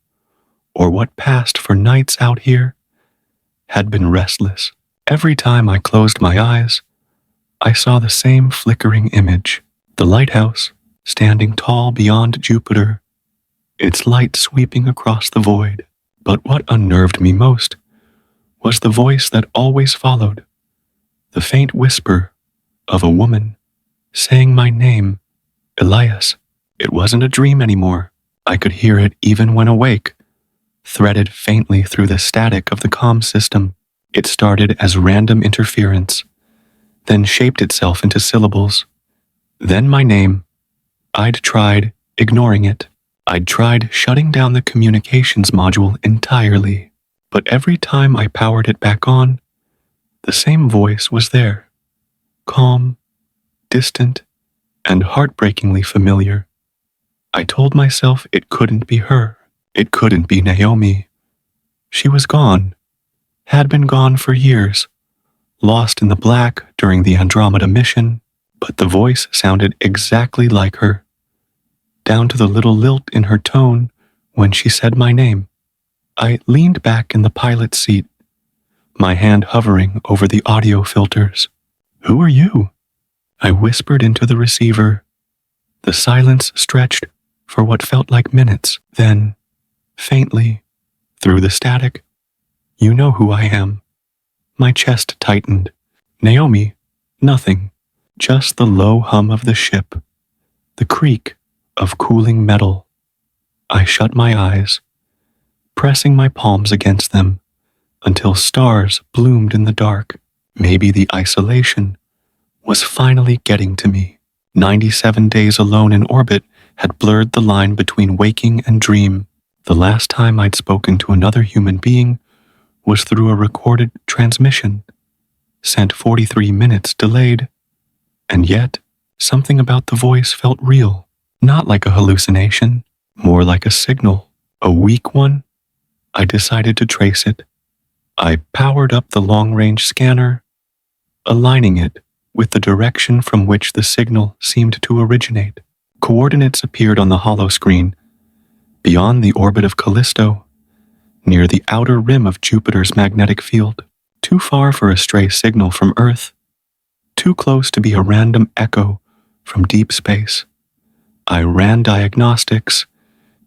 or what passed for nights out here, had been restless. Every time I closed my eyes, I saw the same flickering image, the lighthouse standing tall beyond Jupiter, its light sweeping across the void. But what unnerved me most was the voice that always followed, the faint whisper of a woman saying my name, Elias. It wasn't a dream anymore. I could hear it even when awake, threaded faintly through the static of the comm system. It started as random interference, then shaped itself into syllables. Then my name. I'd tried ignoring it. I'd tried shutting down the communications module entirely, but every time I powered it back on, the same voice was there, calm, distant, and heartbreakingly familiar. I told myself it couldn't be her. It couldn't be Naomi. She was gone, had been gone for years, lost in the black during the Andromeda mission. but the voice sounded exactly like her, down to the little lilt in her tone when she said my name. I leaned back in the pilot's seat, my hand hovering over the audio filters. "Who are you?" I whispered into the receiver. The silence stretched for what felt like minutes. Then, faintly, through the static, "You know who I am." My chest tightened. "Naomi." Nothing. Just the low hum of the ship, the creak of cooling metal. I shut my eyes, pressing my palms against them until stars bloomed in the dark. Maybe the isolation was finally getting to me. 97 days alone in orbit had blurred the line between waking and dream. The last time I'd spoken to another human being was through a recorded transmission, sent 43 minutes delayed. And yet, something about the voice felt real, not like a hallucination, more like a signal, a weak one. I decided to trace it. I powered up the long-range scanner, aligning it with the direction from which the signal seemed to originate. Coordinates appeared on the hollow screen, beyond the orbit of Callisto, near the outer rim of Jupiter's magnetic field, too far for a stray signal from Earth, too close to be a random echo from deep space. I ran diagnostics,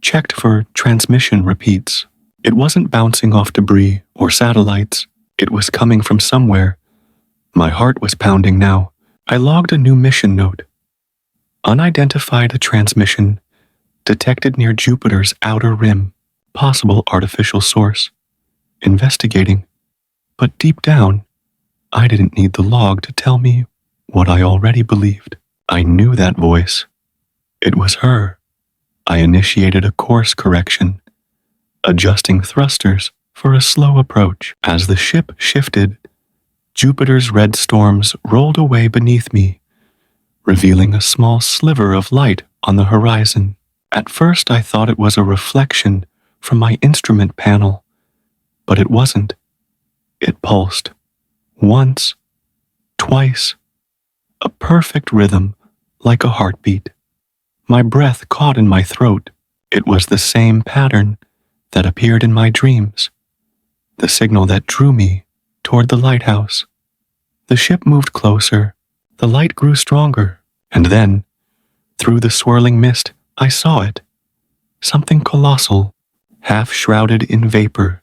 checked for transmission repeats. It wasn't bouncing off debris or satellites. It was coming from somewhere. My heart was pounding now. I logged a new mission note. Unidentified transmission detected near Jupiter's outer rim. Possible artificial source. Investigating. But deep down, I didn't need the log to tell me what I already believed. I knew that voice. It was her. I initiated a course correction, adjusting thrusters for a slow approach. As the ship shifted, Jupiter's red storms rolled away beneath me, revealing a small sliver of light on the horizon. At first I thought it was a reflection from my instrument panel, but it wasn't. It pulsed. Once, twice, a perfect rhythm like a heartbeat. My breath caught in my throat. It was the same pattern that appeared in my dreams, the signal that drew me toward the lighthouse. The ship moved closer, the light grew stronger, and then, through the swirling mist, I saw it. Something colossal, half shrouded in vapor.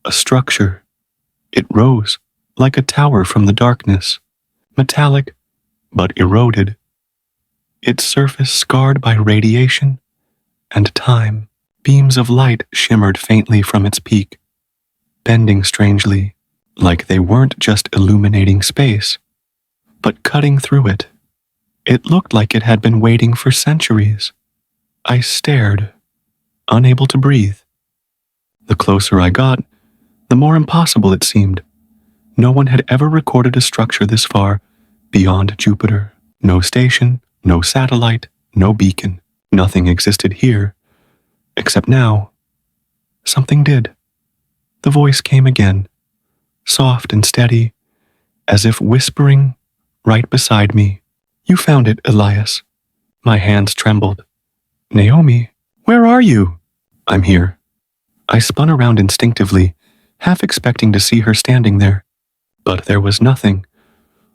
A structure. It rose like a tower from the darkness, metallic but eroded, its surface scarred by radiation and time. Beams of light shimmered faintly from its peak, bending strangely, like they weren't just illuminating space, but cutting through it. It looked like it had been waiting for centuries. I stared, unable to breathe. The closer I got, the more impossible it seemed. No one had ever recorded a structure this far beyond Jupiter. No station, no satellite, no beacon. Nothing existed here. Except now, something did. The voice came again, soft and steady, as if whispering right beside me. "You found it, Elias." My hands trembled. "Naomi, where are you?" "I'm here." I spun around instinctively, half expecting to see her standing there. But there was nothing,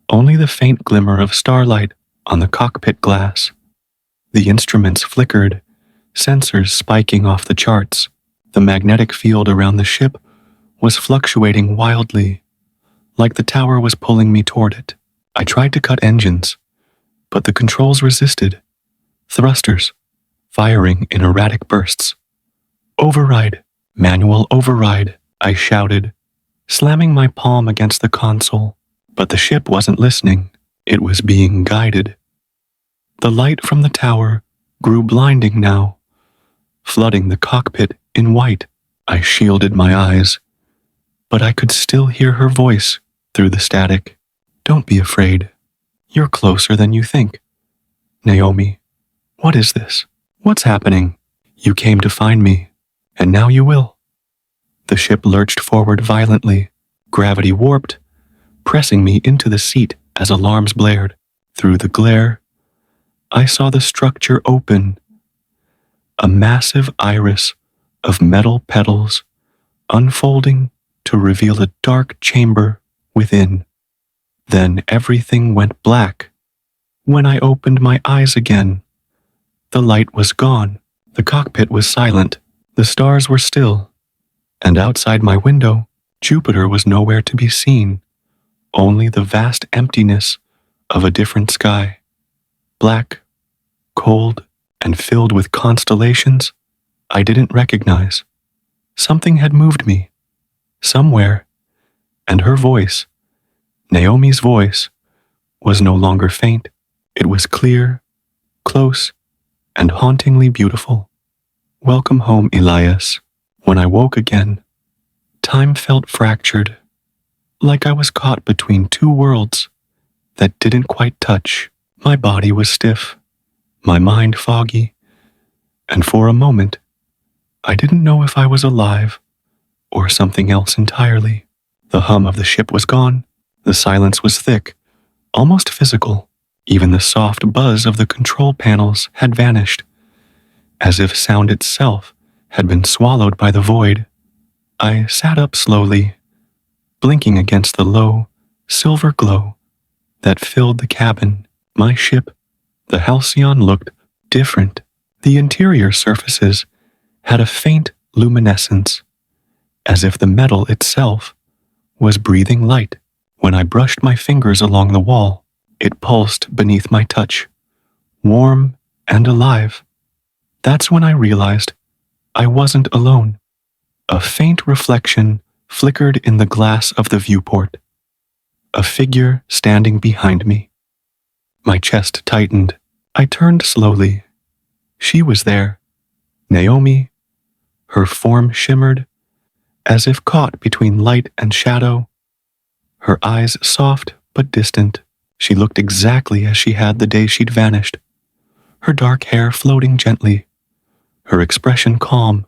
only the faint glimmer of starlight on the cockpit glass. The instruments flickered, sensors spiking off the charts. The magnetic field around the ship was fluctuating wildly, like the tower was pulling me toward it. I tried to cut engines, but the controls resisted. Thrusters, firing in erratic bursts. "Override, manual override," I shouted, slamming my palm against the console. But the ship wasn't listening. It was being guided. The light from the tower grew blinding now, flooding the cockpit in white. I shielded my eyes, but I could still hear her voice through the static. "Don't be afraid. You're closer than you think. Naomi, what is this? What's happening? You came to find me, and now you will." The ship lurched forward violently, gravity warped, pressing me into the seat as alarms blared. Through the glare, I saw the structure open, a massive iris of metal petals unfolding to reveal a dark chamber within. Then everything went black. When I opened my eyes again, the light was gone. The cockpit was silent. The stars were still. And outside my window, Jupiter was nowhere to be seen. Only the vast emptiness of a different sky. Black, cold, and filled with constellations I didn't recognize. Something had moved me. Somewhere. And her voice, Naomi's voice, was no longer faint. It was clear, close, and hauntingly beautiful. Welcome home, Elias. When I woke again, time felt fractured, like I was caught between two worlds that didn't quite touch. My body was stiff, my mind foggy, and for a moment, I didn't know if I was alive or something else entirely. The hum of the ship was gone. The silence was thick, almost physical. Even the soft buzz of the control panels had vanished, as if sound itself had been swallowed by the void. I sat up slowly, blinking against the low, silver glow that filled the cabin. My ship, the Halcyon, looked different. The interior surfaces had a faint luminescence, as if the metal itself was breathing light. When I brushed my fingers along the wall, it pulsed beneath my touch, warm and alive. That's when I realized I wasn't alone. A faint reflection flickered in the glass of the viewport. A figure standing behind me. My chest tightened. I turned slowly. She was there. Naomi. Her form shimmered, as if caught between light and shadow. Her eyes soft but distant. She looked exactly as she had the day she'd vanished. Her dark hair floating gently. Her expression calm.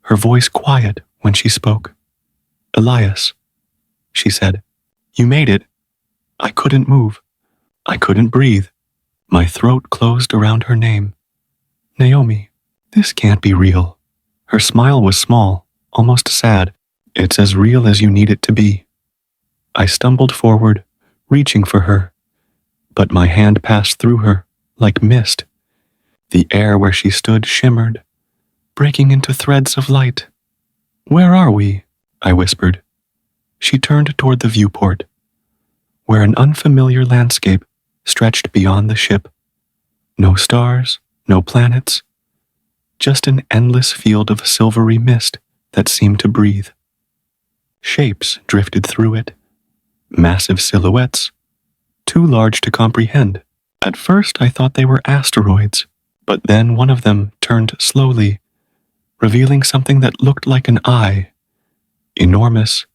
Her voice quiet when she spoke. Elias, she said, you made it. I couldn't move. I couldn't breathe. My throat closed around her name. Naomi, this can't be real. Her smile was small, almost sad. It's as real as you need it to be. I stumbled forward, reaching for her, but my hand passed through her like mist. The air where she stood shimmered, breaking into threads of light. Where are we? I whispered. She turned toward the viewport, where an unfamiliar landscape stretched beyond the ship. No stars, no planets, just an endless field of silvery mist that seemed to breathe. Shapes drifted through it, massive silhouettes, too large to comprehend. At first I thought they were asteroids, but then one of them turned slowly, revealing something that looked like an eye, enormous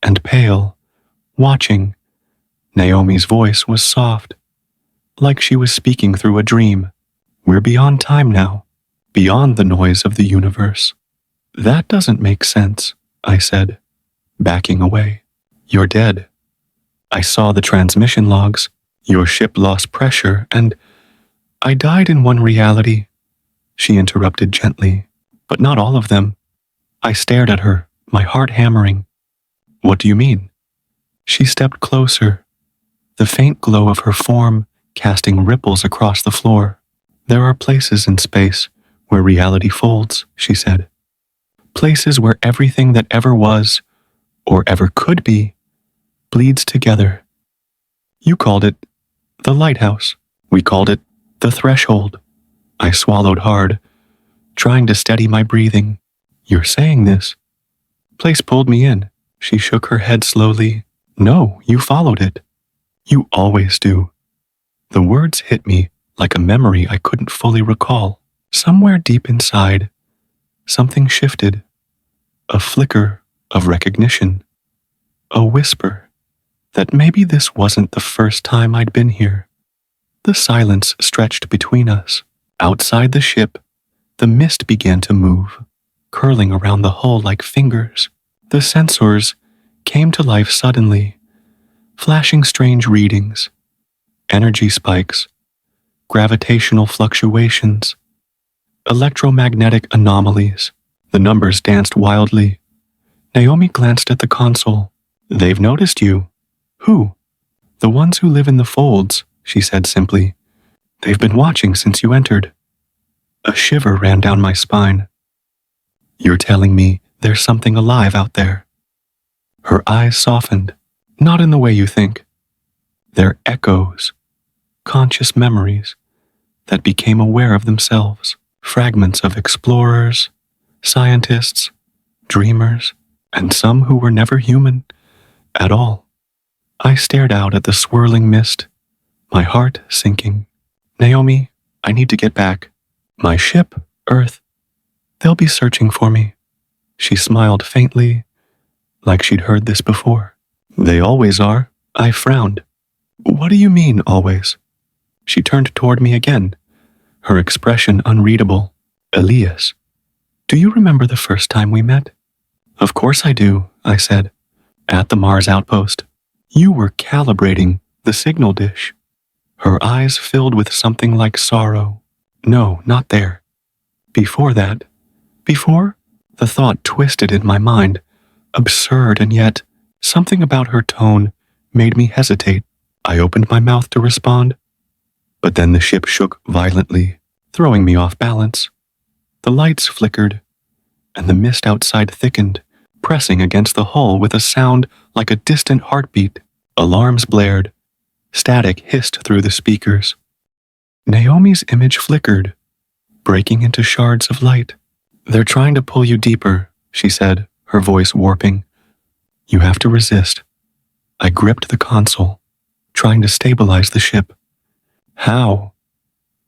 and pale, watching. Naomi's voice was soft, like she was speaking through a dream. We're beyond time now, beyond the noise of the universe. That doesn't make sense, I said, backing away. You're dead. I saw the transmission logs. Your ship lost pressure, and I died in one reality, she interrupted gently, but not all of them. I stared at her, my heart hammering. What do you mean? She stepped closer, the faint glow of her form casting ripples across the floor. There are places in space where reality folds, she said. Places where everything that ever was, or ever could be, bleeds together. You called it the lighthouse. We called it the threshold. I swallowed hard, trying to steady my breathing. You're saying this? Place pulled me in. She shook her head slowly. No, you followed it. You always do. The words hit me like a memory I couldn't fully recall. Somewhere deep inside, something shifted. A flicker of recognition. A whisper that maybe this wasn't the first time I'd been here. The silence stretched between us. Outside the ship, the mist began to move, curling around the hull like fingers. The sensors came to life suddenly, flashing strange readings. Energy spikes, gravitational fluctuations, electromagnetic anomalies. The numbers danced wildly. Naomi glanced at the console. They've noticed you. Who? The ones who live in the folds, she said simply. They've been watching since you entered. A shiver ran down my spine. You're telling me there's something alive out there? Her eyes softened, not in the way you think. They're echoes, conscious memories that became aware of themselves, fragments of explorers, scientists, dreamers, and some who were never human at all. I stared out at the swirling mist, my heart sinking. Naomi, I need to get back. My ship, Earth, they'll be searching for me. She smiled faintly, like she'd heard this before. They always are. I frowned. What do you mean, always? She turned toward me again, her expression unreadable. Elias, do you remember the first time we met? Of course I do, I said. At the Mars outpost. You were calibrating the signal dish. Her eyes filled with something like sorrow. No, not there. Before that. Before? The thought twisted in my mind, absurd, and yet something about her tone made me hesitate. I opened my mouth to respond, but then the ship shook violently, throwing me off balance. The lights flickered, and the mist outside thickened, pressing against the hull with a sound like a distant heartbeat. Alarms blared. Static hissed through the speakers. Naomi's image flickered, breaking into shards of light. They're trying to pull you deeper, she said, her voice warping. You have to resist. I gripped the console, trying to stabilize the ship. How?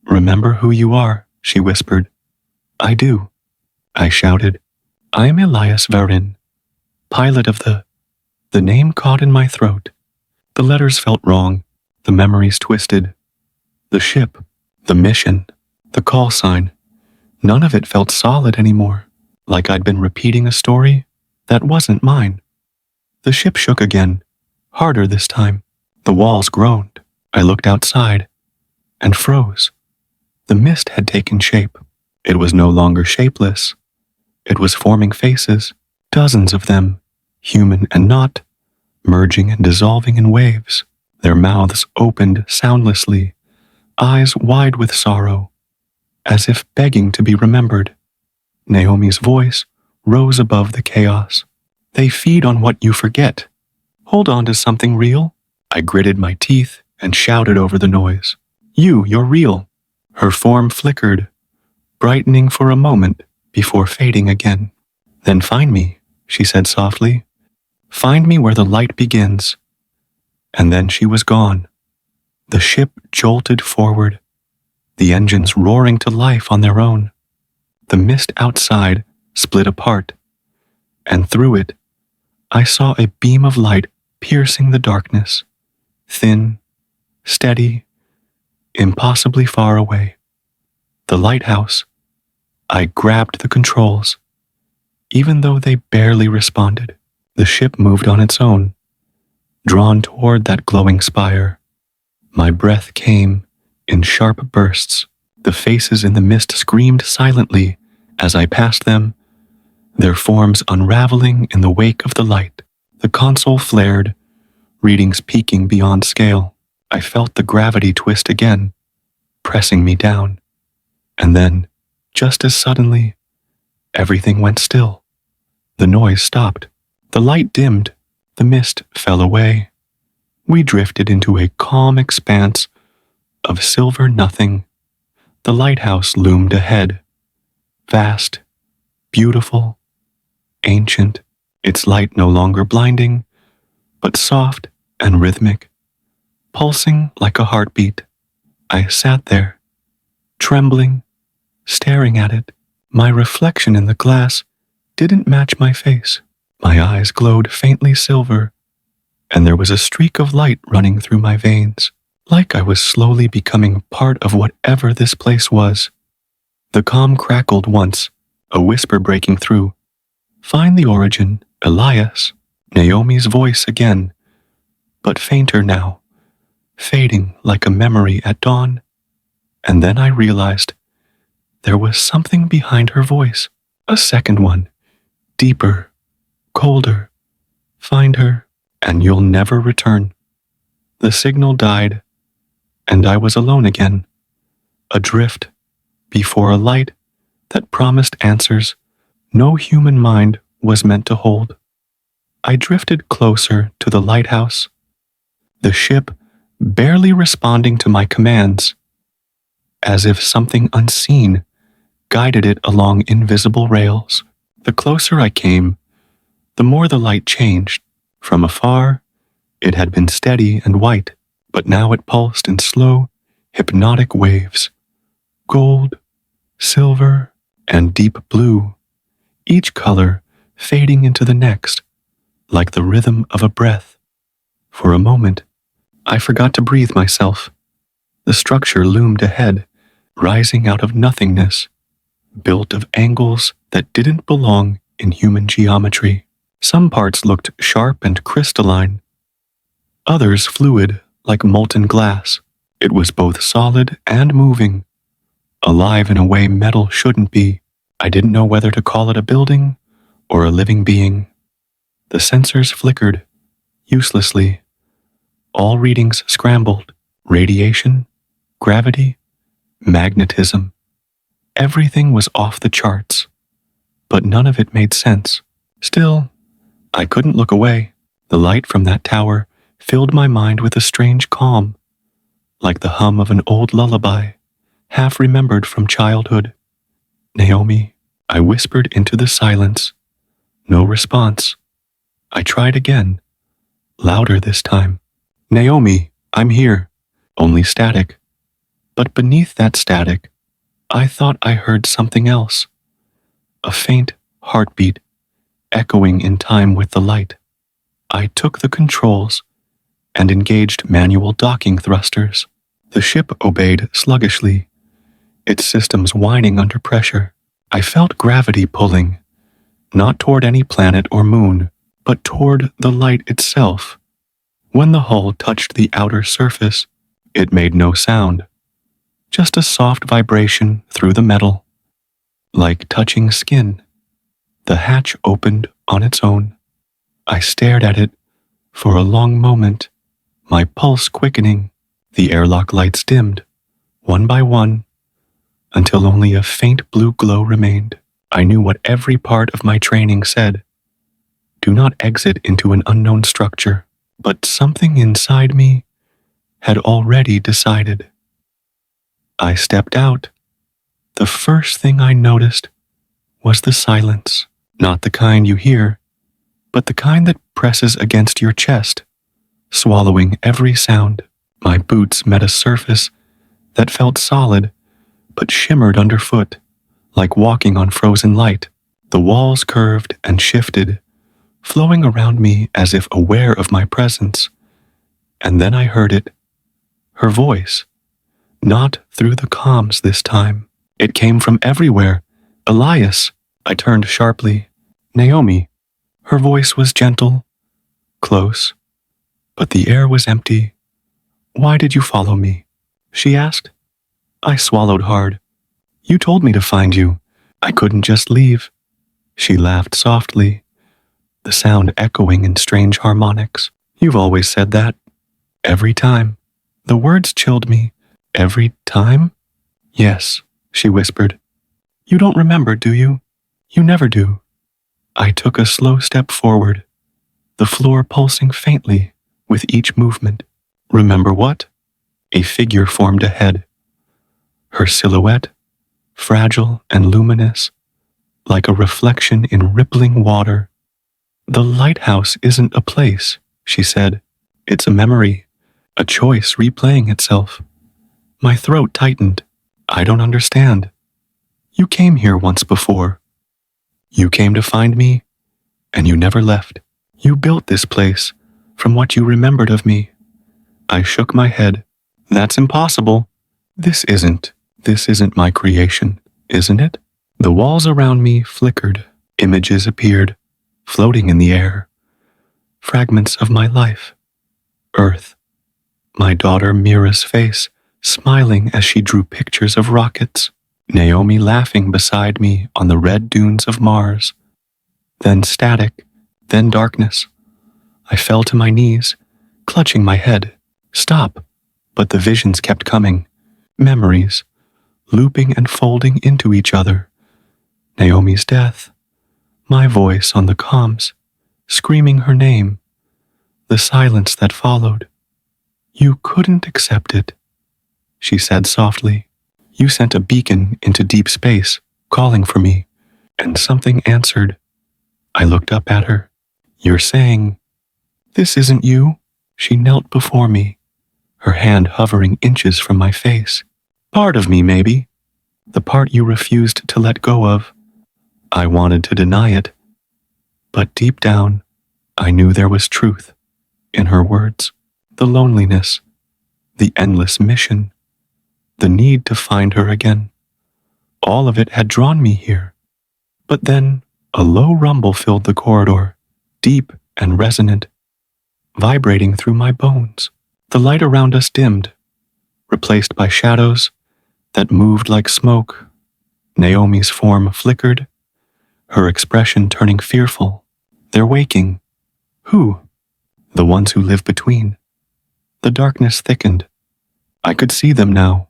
Remember who you are, she whispered. I do, I shouted. I am Elias Varin, pilot of the name caught in my throat. The letters felt wrong, the memories twisted. The ship, the mission, the call sign. None of it felt solid anymore, like I'd been repeating a story that wasn't mine. The ship shook again, harder this time. The walls groaned. I looked outside and froze. The mist had taken shape. It was no longer shapeless. It was forming faces, dozens of them, human and not, merging and dissolving in waves. Their mouths opened soundlessly, eyes wide with sorrow, as if begging to be remembered. Naomi's voice rose above the chaos. They feed on what you forget. Hold on to something real. I gritted my teeth and shouted over the noise. You're real. Her form flickered, brightening for a moment before fading again. Then find me, she said softly. Find me where the light begins. And then she was gone. The ship jolted forward, the engines roaring to life on their own. The mist outside split apart, and through it, I saw a beam of light piercing the darkness, thin, steady, impossibly far away. The lighthouse. I grabbed the controls. Even though they barely responded, the ship moved on its own, drawn toward that glowing spire. My breath came in sharp bursts. The faces in the mist screamed silently as I passed them, their forms unraveling in the wake of the light. The console flared, readings peaking beyond scale. I felt the gravity twist again, pressing me down. And then, just as suddenly, everything went still. The noise stopped. The light dimmed. The mist fell away. We drifted into a calm expanse of silver nothing. The lighthouse loomed ahead, vast, beautiful, ancient, its light no longer blinding, but soft and rhythmic, pulsing like a heartbeat. I sat there, trembling, staring at it. My reflection in the glass didn't match my face. My eyes glowed faintly silver, and there was a streak of light running through my veins, like I was slowly becoming part of whatever this place was. The calm crackled once, a whisper breaking through. Find the origin, Elias. Naomi's voice again, but fainter now, fading like a memory at dawn. And then I realized there was something behind her voice, a second one, deeper, colder. Find her, and you'll never return. The signal died, and I was alone again, adrift before a light that promised answers no human mind was meant to hold. I drifted closer to the lighthouse, the ship barely responding to my commands, as if something unseen guided it along invisible rails. The closer I came, the more the light changed. From afar, it had been steady and white, but now it pulsed in slow, hypnotic waves. Gold, silver, and deep blue, each color fading into the next, like the rhythm of a breath. For a moment, I forgot to breathe myself. The structure loomed ahead, rising out of nothingness, built of angles that didn't belong in human geometry. Some parts looked sharp and crystalline, others fluid like molten glass. It was both solid and moving, alive in a way metal shouldn't be. I didn't know whether to call it a building or a living being. The sensors flickered, uselessly. All readings scrambled. Radiation, gravity, magnetism. Everything was off the charts, but none of it made sense. Still, I couldn't look away. The light from that tower filled my mind with a strange calm, like the hum of an old lullaby, half remembered from childhood. Naomi, I whispered into the silence. No response. I tried again, louder this time. Naomi, I'm here. Only static. But beneath that static, I thought I heard something else. A faint heartbeat, echoing in time with the light. I took the controls and engaged manual docking thrusters. The ship obeyed sluggishly, its systems whining under pressure. I felt gravity pulling, not toward any planet or moon, but toward the light itself. When the hull touched the outer surface, it made no sound, just a soft vibration through the metal, like touching skin. The hatch opened on its own. I stared at it for a long moment, my pulse quickening. The airlock lights dimmed, one by one, until only a faint blue glow remained. I knew what every part of my training said. Do not exit into an unknown structure. But something inside me had already decided. I stepped out. The first thing I noticed was the silence. Not the kind you hear, but the kind that presses against your chest, swallowing every sound. My boots met a surface that felt solid, but shimmered underfoot, like walking on frozen light. The walls curved and shifted, flowing around me as if aware of my presence. And then I heard it, her voice, not through the comms this time. It came from everywhere. Elias. I turned sharply. Naomi. Her voice was gentle, close, but the air was empty. Why did you follow me? She asked. I swallowed hard. You told me to find you. I couldn't just leave. She laughed softly, the sound echoing in strange harmonics. You've always said that. Every time. The words chilled me. Every time? Yes, she whispered. You don't remember, do you? You never do. I took a slow step forward, the floor pulsing faintly with each movement. Remember what? A figure formed ahead. Her silhouette, fragile and luminous, like a reflection in rippling water. The lighthouse isn't a place, she said. It's a memory, a choice replaying itself. My throat tightened. I don't understand. You came here once before. You came to find me, and you never left. You built this place from what you remembered of me. I shook my head. That's impossible. This isn't my creation, isn't it? The walls around me flickered. Images appeared, floating in the air. Fragments of my life. Earth. My daughter Mira's face, smiling as she drew pictures of rockets. Naomi laughing beside me on the red dunes of Mars. Then static, then darkness. I fell to my knees, clutching my head. Stop! But the visions kept coming. Memories, looping and folding into each other. Naomi's death. My voice on the comms, screaming her name. The silence that followed. You couldn't accept it, she said softly. You sent a beacon into deep space, calling for me, and something answered. I looked up at her. You're saying, this isn't you? She knelt before me, her hand hovering inches from my face. Part of me, maybe. The part you refused to let go of. I wanted to deny it, but deep down, I knew there was truth in her words. The loneliness, the endless mission, the need to find her again. All of it had drawn me here. But then a low rumble filled the corridor, deep and resonant, vibrating through my bones. The light around us dimmed, replaced by shadows that moved like smoke. Naomi's form flickered, her expression turning fearful. They're waking. Who? The ones who live between. The darkness thickened. I could see them now.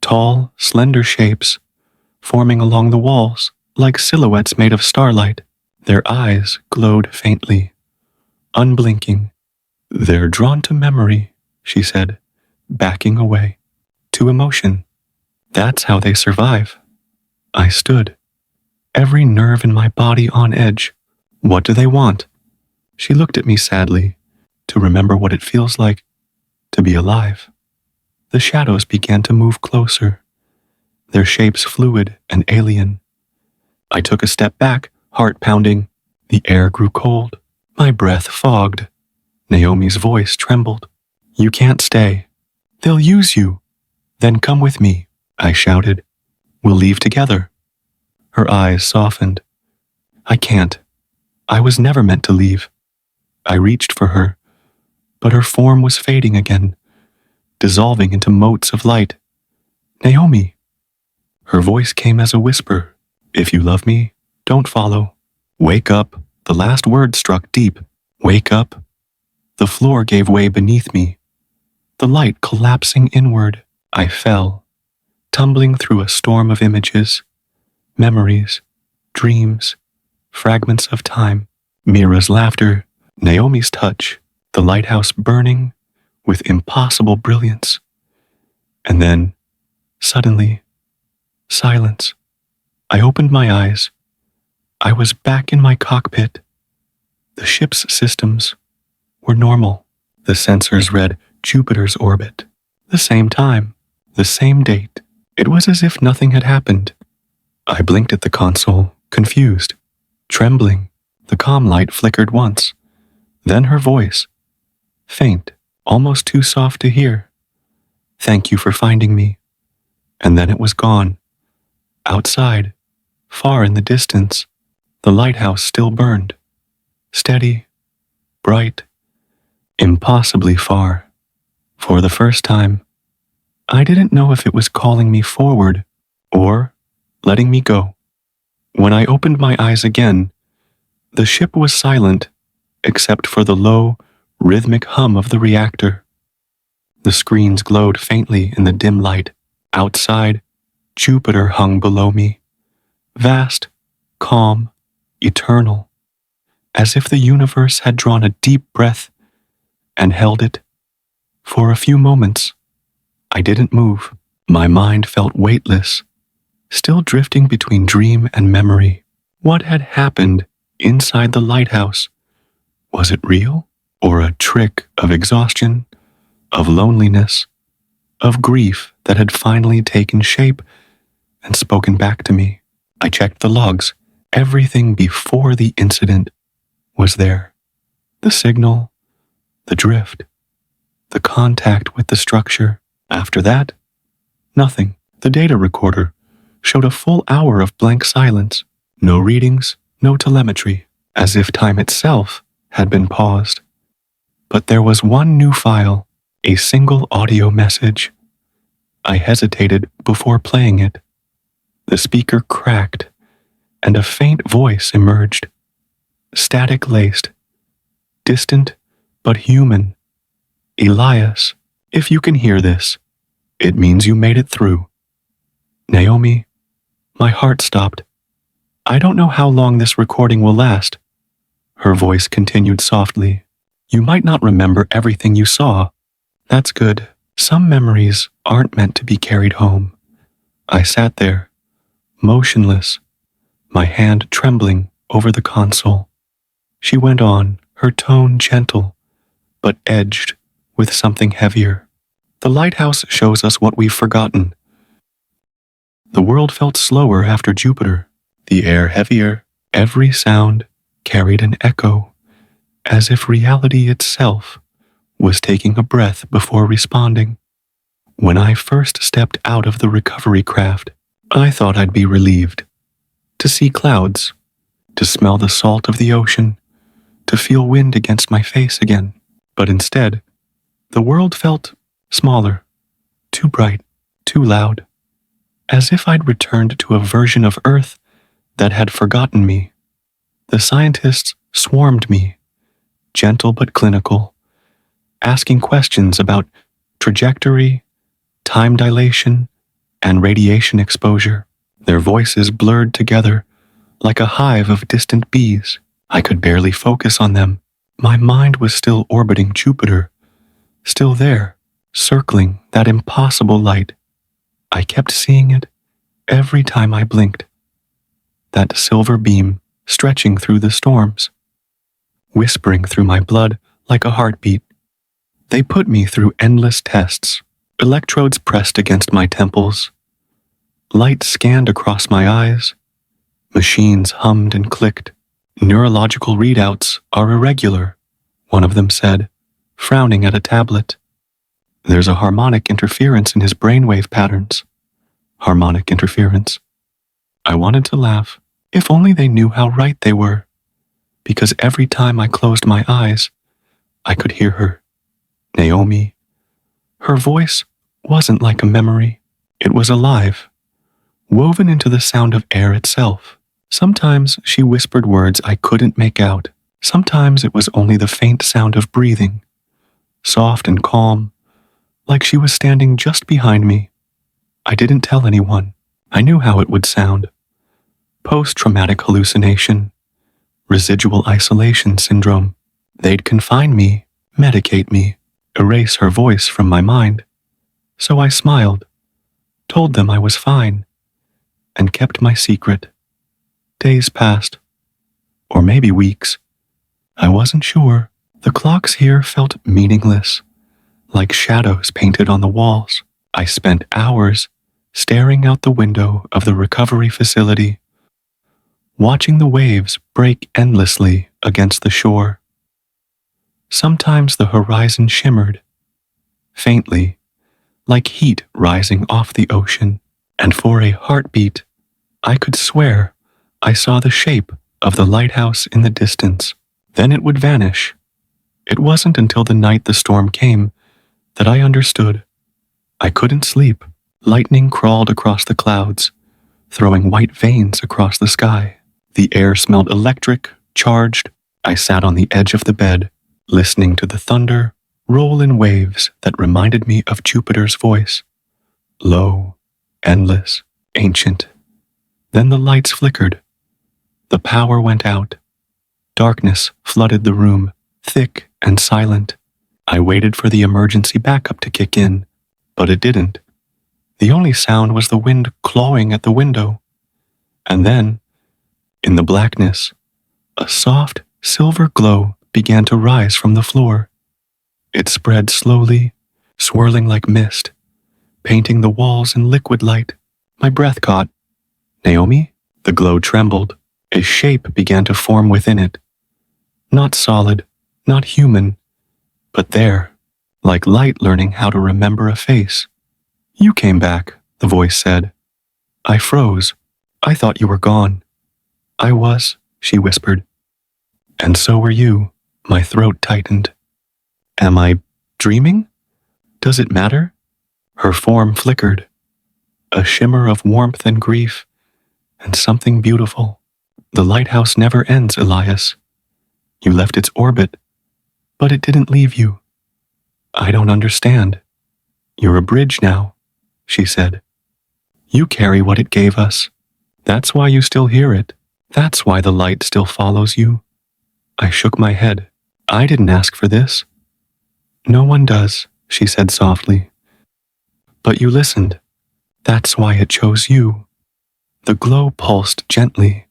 Tall, slender shapes, forming along the walls, like silhouettes made of starlight. Their eyes glowed faintly, unblinking. They're drawn to memory, she said, backing away. To emotion. That's how they survive. I stood, every nerve in my body on edge. What do they want? She looked at me sadly, to remember what it feels like to be alive. The shadows began to move closer, their shapes fluid and alien. I took a step back, heart pounding. The air grew cold. My breath fogged. Naomi's voice trembled. You can't stay. They'll use you. Then come with me, I shouted. We'll leave together. Her eyes softened. I can't. I was never meant to leave. I reached for her, but her form was fading again, dissolving into motes of light. Naomi. Her voice came as a whisper. If you love me, don't follow. Wake up. The last word struck deep. Wake up. The floor gave way beneath me. The light collapsing inward, I fell, tumbling through a storm of images, memories, dreams, fragments of time. Mira's laughter, Naomi's touch, the lighthouse burning with impossible brilliance. And then, suddenly, silence. I opened my eyes. I was back in my cockpit. The ship's systems were normal. The sensors read Jupiter's orbit. The same time, the same date. It was as if nothing had happened. I blinked at the console, confused, trembling. The comm light flickered once. Then her voice, faint, almost too soft to hear. Thank you for finding me. And then it was gone. Outside, far in the distance, the lighthouse still burned. Steady, bright, impossibly far. For the first time, I didn't know if it was calling me forward or letting me go. When I opened my eyes again, the ship was silent except for the low, rhythmic hum of the reactor. The screens glowed faintly in the dim light. Outside, Jupiter hung below me, vast, calm, eternal, as if the universe had drawn a deep breath and held it. For a few moments, I didn't move. My mind felt weightless, still drifting between dream and memory. What had happened inside the lighthouse? Was it real, or a trick of exhaustion, of loneliness, of grief that had finally taken shape and spoken back to me? I checked the logs. Everything before the incident was there. The signal, the drift, the contact with the structure. After that, nothing. The data recorder showed a full hour of blank silence. No readings, no telemetry, as if time itself had been paused. But there was one new file. A single audio message. I hesitated before playing it. The speaker cracked, and a faint voice emerged. Static-laced, distant but human. Elias, if you can hear this, it means you made it through. Naomi, my heart stopped. I don't know how long this recording will last. Her voice continued softly. You might not remember everything you saw. That's good. Some memories aren't meant to be carried home. I sat there, motionless, my hand trembling over the console. She went on, her tone gentle, but edged with something heavier. The lighthouse shows us what we've forgotten. The world felt slower after Jupiter, the air heavier. Every sound carried an echo, as if reality itself was taking a breath before responding. When I first stepped out of the recovery craft, I thought I'd be relieved. To see clouds, to smell the salt of the ocean, to feel wind against my face again. But instead, the world felt smaller, too bright, too loud, as if I'd returned to a version of Earth that had forgotten me. The scientists swarmed me, gentle but clinical, asking questions about trajectory, time dilation, and radiation exposure. Their voices blurred together like a hive of distant bees. I could barely focus on them. My mind was still orbiting Jupiter, still there, circling that impossible light. I kept seeing it every time I blinked. That silver beam stretching through the storms, whispering through my blood like a heartbeat. They put me through endless tests, electrodes pressed against my temples. Light scanned across my eyes. Machines hummed and clicked. Neurological readouts are irregular, one of them said, frowning at a tablet. There's a harmonic interference in his brainwave patterns. Harmonic interference. I wanted to laugh. If only they knew how right they were. Because every time I closed my eyes, I could hear her. Naomi. Her voice wasn't like a memory. It was alive, woven into the sound of air itself. Sometimes she whispered words I couldn't make out. Sometimes it was only the faint sound of breathing, soft and calm, like she was standing just behind me. I didn't tell anyone. I knew how it would sound. Post-traumatic hallucination, residual isolation syndrome. They'd confine me, medicate me, erase her voice from my mind. So I smiled, told them I was fine, and kept my secret. Days passed, or maybe weeks. I wasn't sure. The clocks here felt meaningless, like shadows painted on the walls. I spent hours staring out the window of the recovery facility, watching the waves break endlessly against the shore. Sometimes the horizon shimmered, faintly, like heat rising off the ocean, and for a heartbeat, I could swear I saw the shape of the lighthouse in the distance. Then it would vanish. It wasn't until the night the storm came that I understood. I couldn't sleep. Lightning crawled across the clouds, throwing white veins across the sky. The air smelled electric, charged. I sat on the edge of the bed, listening to the thunder roll in waves that reminded me of Jupiter's voice. Low, endless, ancient. Then the lights flickered. The power went out. Darkness flooded the room, thick and silent. I waited for the emergency backup to kick in, but it didn't. The only sound was the wind clawing at the window. And then, in the blackness, a soft, silver glow began to rise from the floor. It spread slowly, swirling like mist, painting the walls in liquid light. My breath caught. Naomi? The glow trembled. A shape began to form within it. Not solid, not human, but there, like light learning how to remember a face. You came back, the voice said. I froze. I thought you were gone. I was, she whispered. And so were you. My throat tightened. Am I dreaming? Does it matter? Her form flickered, a shimmer of warmth and grief, and something beautiful. The lighthouse never ends, Elias. You left its orbit, but it didn't leave you. I don't understand. You're a bridge now, she said. You carry what it gave us. That's why you still hear it. That's why the light still follows you. I shook my head. I didn't ask for this. No one does, she said softly. But you listened. That's why it chose you. The glow pulsed gently,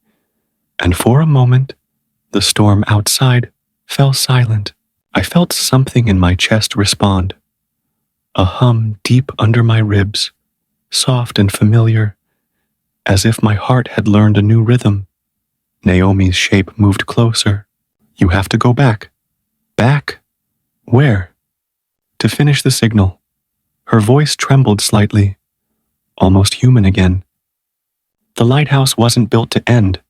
and for a moment, the storm outside fell silent. I felt something in my chest respond. A hum deep under my ribs, soft and familiar, as if my heart had learned a new rhythm. Naomi's shape moved closer. You have to go back. Back? Where? To finish the signal. Her voice trembled slightly, almost human again. The lighthouse wasn't built to end.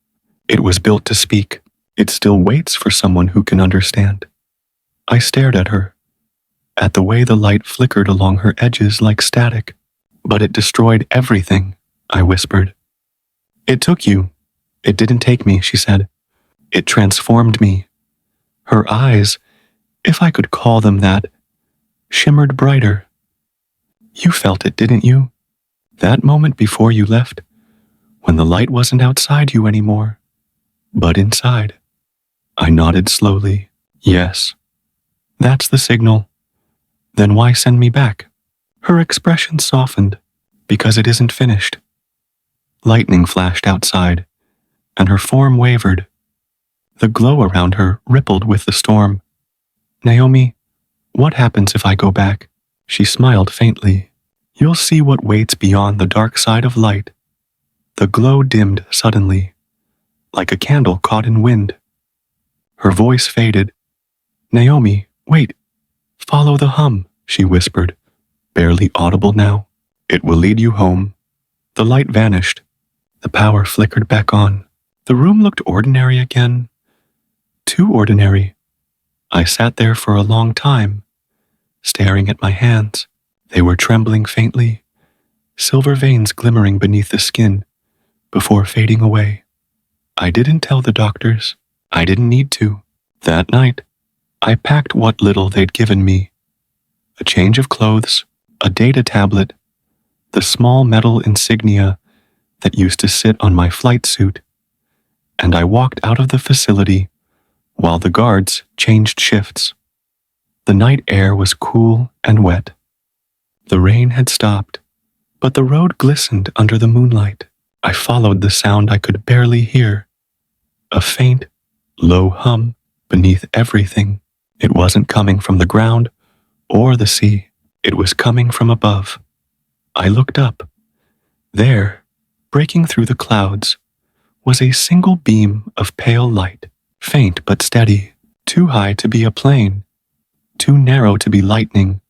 It was built to speak. It still waits for someone who can understand. I stared at her, at the way the light flickered along her edges like static. But it destroyed everything, I whispered. It took you. It didn't take me, she said. It transformed me. Her eyes, if I could call them that, shimmered brighter. You felt it, didn't you? That moment before you left, when the light wasn't outside you anymore, but inside. I nodded slowly. Yes. That's the signal. Then why send me back? Her expression softened, because it isn't finished. Lightning flashed outside, and her form wavered. The glow around her rippled with the storm. Naomi, what happens if I go back? She smiled faintly. You'll see what waits beyond the dark side of light. The glow dimmed suddenly, like a candle caught in wind. Her voice faded. Naomi, wait. Follow the hum, she whispered, barely audible now. It will lead you home. The light vanished. The power flickered back on. The room looked ordinary again. Too ordinary. I sat there for a long time, staring at my hands. They were trembling faintly, silver veins glimmering beneath the skin, before fading away. I didn't tell the doctors. I didn't need to. That night, I packed what little they'd given me. A change of clothes, a data tablet, the small metal insignia that used to sit on my flight suit, and I walked out of the facility while the guards changed shifts. The night air was cool and wet. The rain had stopped, but the road glistened under the moonlight. I followed the sound I could barely hear, a faint, low hum beneath everything. It wasn't coming from the ground or the sea. It was coming from above. I looked up. There, breaking through the clouds, was a single beam of pale light, faint but steady, too high to be a plane, too narrow to be lightning.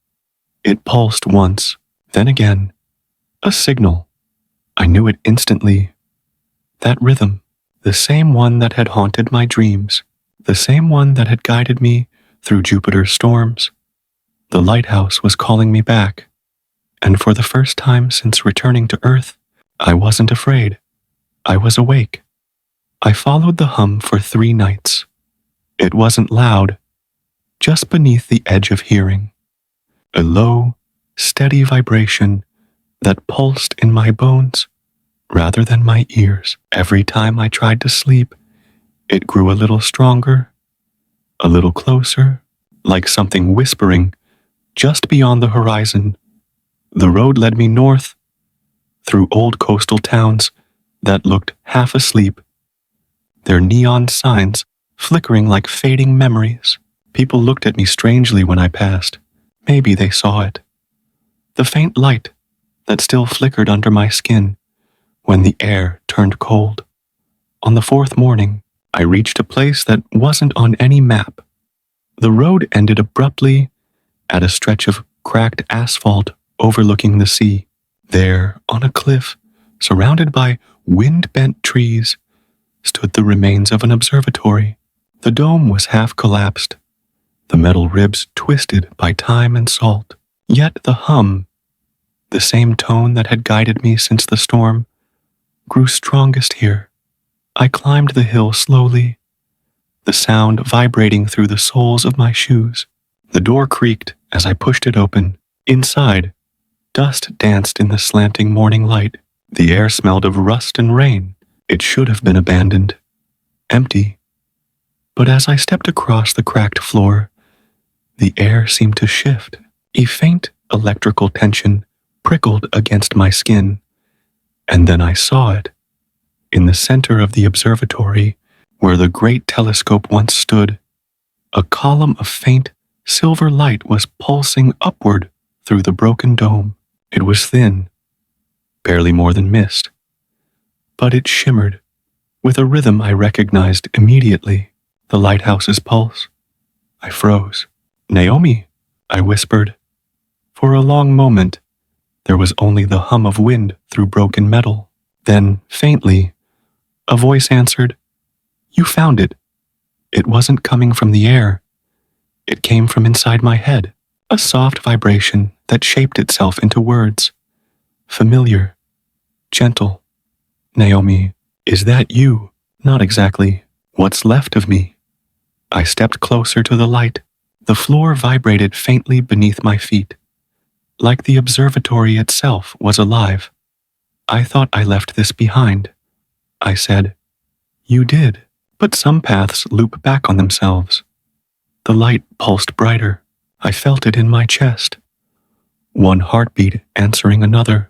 It pulsed once, then again. A signal. I knew it instantly. That rhythm, the same one that had haunted my dreams, the same one that had guided me through Jupiter's storms. The lighthouse was calling me back, and for the first time since returning to Earth, I wasn't afraid. I was awake. I followed the hum for 3 nights. It wasn't loud, just beneath the edge of hearing. A low, steady vibration that pulsed in my bones rather than my ears. Every time I tried to sleep, it grew a little stronger, a little closer, like something whispering just beyond the horizon. The road led me north, through old coastal towns that looked half asleep, their neon signs flickering like fading memories. People looked at me strangely when I passed. Maybe they saw it. The faint light that still flickered under my skin when the air turned cold. On the 4th morning, I reached a place that wasn't on any map. The road ended abruptly at a stretch of cracked asphalt overlooking the sea. There, on a cliff, surrounded by wind-bent trees, stood the remains of an observatory. The dome was half collapsed, the metal ribs twisted by time and salt. Yet the hum, the same tone that had guided me since the storm, grew strongest here. I climbed the hill slowly, the sound vibrating through the soles of my shoes. The door creaked as I pushed it open. Inside, dust danced in the slanting morning light. The air smelled of rust and rain. It should have been abandoned, empty. But as I stepped across the cracked floor, the air seemed to shift. A faint electrical tension prickled against my skin, and then I saw it. In the center of the observatory, where the great telescope once stood, a column of faint silver light was pulsing upward through the broken dome. It was thin, barely more than mist, but it shimmered with a rhythm I recognized immediately, the lighthouse's pulse. I froze. "Naomi," I whispered. For a long moment, there was only the hum of wind through broken metal. Then, faintly, a voice answered, "You found it." It wasn't coming from the air. It came from inside my head, a soft vibration that shaped itself into words. Familiar, gentle. "Naomi, is that you?" "Not exactly. What's left of me?" I stepped closer to the light. The floor vibrated faintly beneath my feet, like the observatory itself was alive. "I thought I left this behind," I said. "You did, but some paths loop back on themselves." The light pulsed brighter. I felt it in my chest. One heartbeat answering another.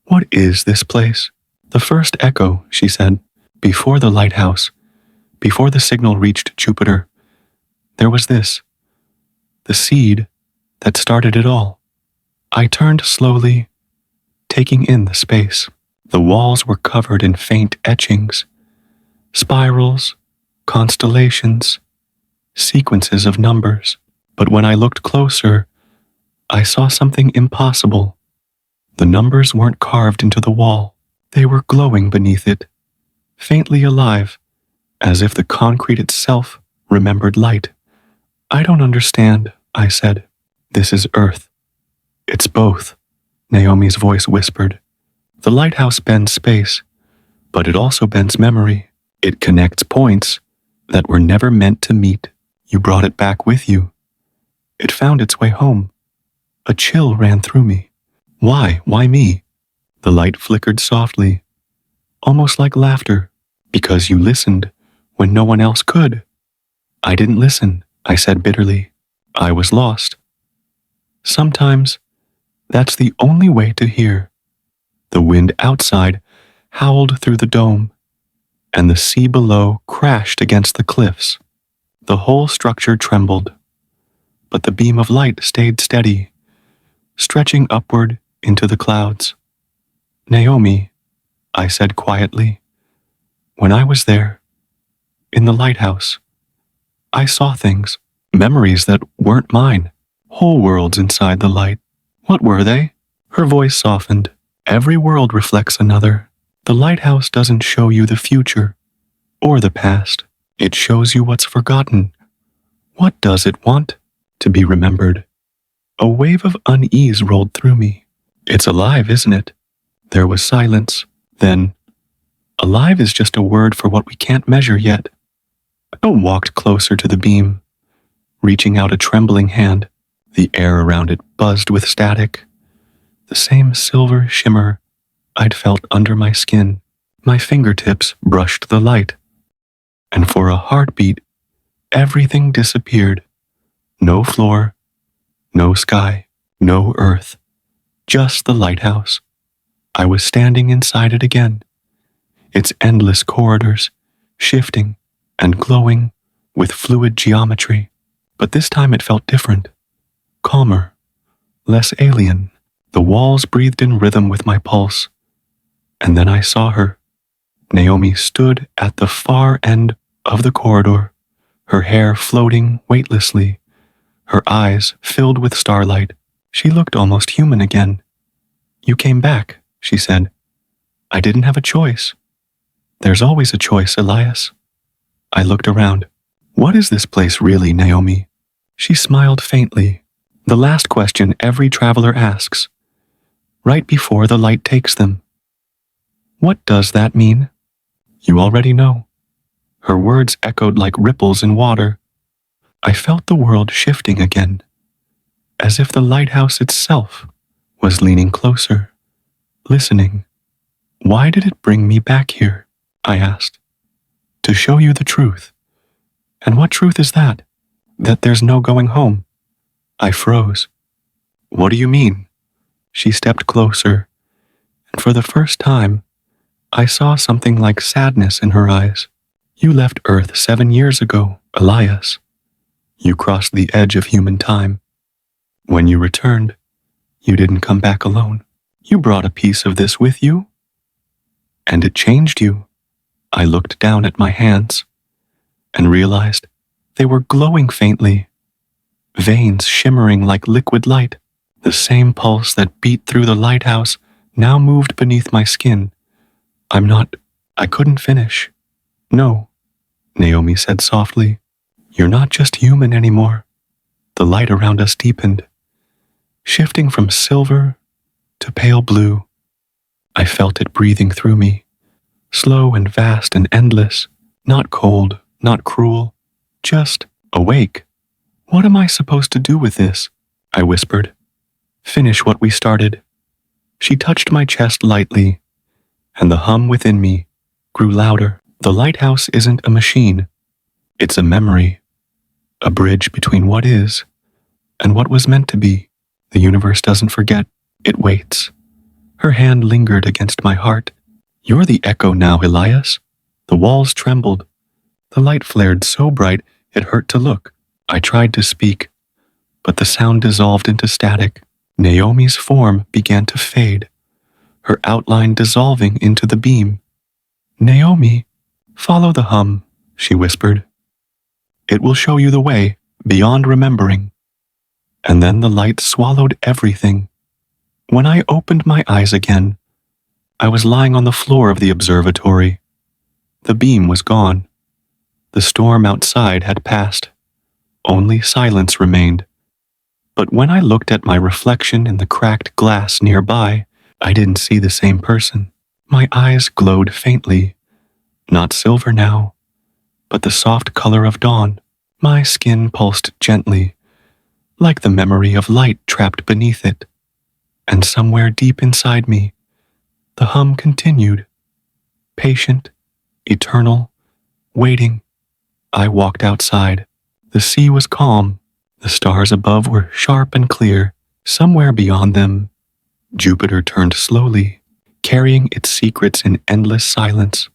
"What is this place?" "The first echo," she said. "Before the lighthouse, before the signal reached Jupiter, there was this. The seed that started it all." I turned slowly, taking in the space. The walls were covered in faint etchings, spirals, constellations, sequences of numbers. But when I looked closer, I saw something impossible. The numbers weren't carved into the wall. They were glowing beneath it, faintly alive, as if the concrete itself remembered light. "I don't understand," I said. "This is Earth." "It's both," Naomi's voice whispered. "The lighthouse bends space, but it also bends memory. It connects points that were never meant to meet. You brought it back with you. It found its way home." A chill ran through me. "Why? Why me?" The light flickered softly, almost like laughter. "Because you listened when no one else could." "I didn't listen," I said bitterly. "I was lost." Sometimes, that's the only way to hear. The wind outside howled through the dome, and the sea below crashed against the cliffs. The whole structure trembled, but the beam of light stayed steady, stretching upward into the clouds. "Naomi," I said quietly, "when I was there, in the lighthouse, I saw things, memories that weren't mine, whole worlds inside the light." "What were they?" Her voice softened. "Every world reflects another. The lighthouse doesn't show you the future or the past. It shows you what's forgotten. What does it want to be remembered?" A wave of unease rolled through me. "It's alive, isn't it?" There was silence. Then, "Alive is just a word for what we can't measure yet." I walked closer to the beam, reaching out a trembling hand. The air around it buzzed with static, the same silver shimmer I'd felt under my skin. My fingertips brushed the light, and for a heartbeat, everything disappeared. No floor, no sky, no earth, just the lighthouse. I was standing inside it again, its endless corridors, shifting and glowing with fluid geometry. But this time it felt different, calmer, less alien. The walls breathed in rhythm with my pulse. And then I saw her. Naomi stood at the far end of the corridor, her hair floating weightlessly, her eyes filled with starlight. She looked almost human again. "You came back," she said. "I didn't have a choice." "There's always a choice, Elias." I looked around. "What is this place really, Naomi?" She smiled faintly. The last question every traveler asks, right before the light takes them. What does that mean? You already know. Her words echoed like ripples in water. I felt the world shifting again, as if the lighthouse itself was leaning closer, listening. Why did it bring me back here? I asked. To show you the truth. And what truth is that? That there's no going home. I froze. What do you mean? She stepped closer, and for the first time, I saw something like sadness in her eyes. You left Earth 7 years ago, Elias. You crossed the edge of human time. When you returned, you didn't come back alone. You brought a piece of this with you, and it changed you. I looked down at my hands and realized they were glowing faintly, veins shimmering like liquid light. The same pulse that beat through the lighthouse now moved beneath my skin. I couldn't finish. No, Naomi said softly. You're not just human anymore. The light around us deepened, shifting from silver to pale blue. I felt it breathing through me, slow and vast and endless, not cold, not cruel, just awake. What am I supposed to do with this? I whispered. Finish what we started. She touched my chest lightly, and the hum within me grew louder. The lighthouse isn't a machine. It's a memory, a bridge between what is and what was meant to be. The universe doesn't forget. It waits. Her hand lingered against my heart. You're the echo now, Elias. The walls trembled. The light flared so bright it hurt to look. I tried to speak, but the sound dissolved into static. Naomi's form began to fade, her outline dissolving into the beam. Naomi, follow the hum, she whispered. It will show you the way, beyond remembering. And then the light swallowed everything. When I opened my eyes again, I was lying on the floor of the observatory. The beam was gone. The storm outside had passed. Only silence remained. But when I looked at my reflection in the cracked glass nearby, I didn't see the same person. My eyes glowed faintly, not silver now, but the soft color of dawn. My skin pulsed gently, like the memory of light trapped beneath it. And somewhere deep inside me, the hum continued, patient, eternal, waiting. I walked outside. The sea was calm. The stars above were sharp and clear. Somewhere beyond them, Jupiter turned slowly, carrying its secrets in endless silence.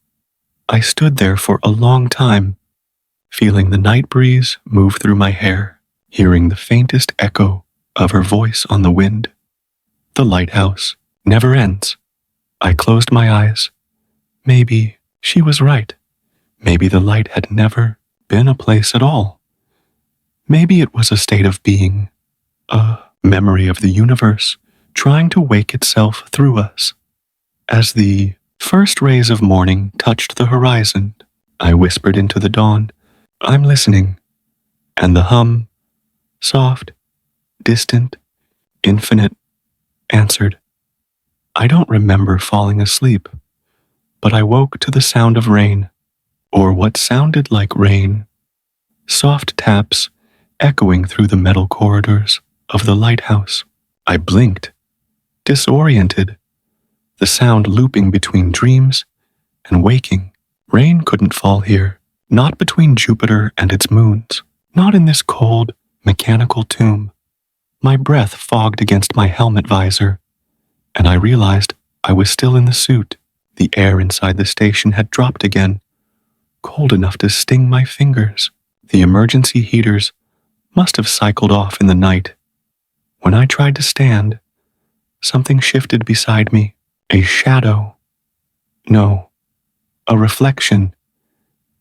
I stood there for a long time, feeling the night breeze move through my hair, hearing the faintest echo of her voice on the wind. The lighthouse never ends. I closed my eyes. Maybe she was right. Maybe the light had never been a place at all. Maybe it was a state of being, a memory of the universe trying to wake itself through us. As the first rays of morning touched the horizon, I whispered into the dawn, I'm listening. And the hum, soft, distant, infinite, answered. I don't remember falling asleep, but I woke to the sound of rain, or what sounded like rain, soft taps echoing through the metal corridors of the lighthouse. I blinked, disoriented, the sound looping between dreams and waking. Rain couldn't fall here, not between Jupiter and its moons, not in this cold, mechanical tomb. My breath fogged against my helmet visor, and I realized I was still in the suit. The air inside the station had dropped again, cold enough to sting my fingers. The emergency heaters must have cycled off in the night. When I tried to stand, something shifted beside me. A shadow. No, a reflection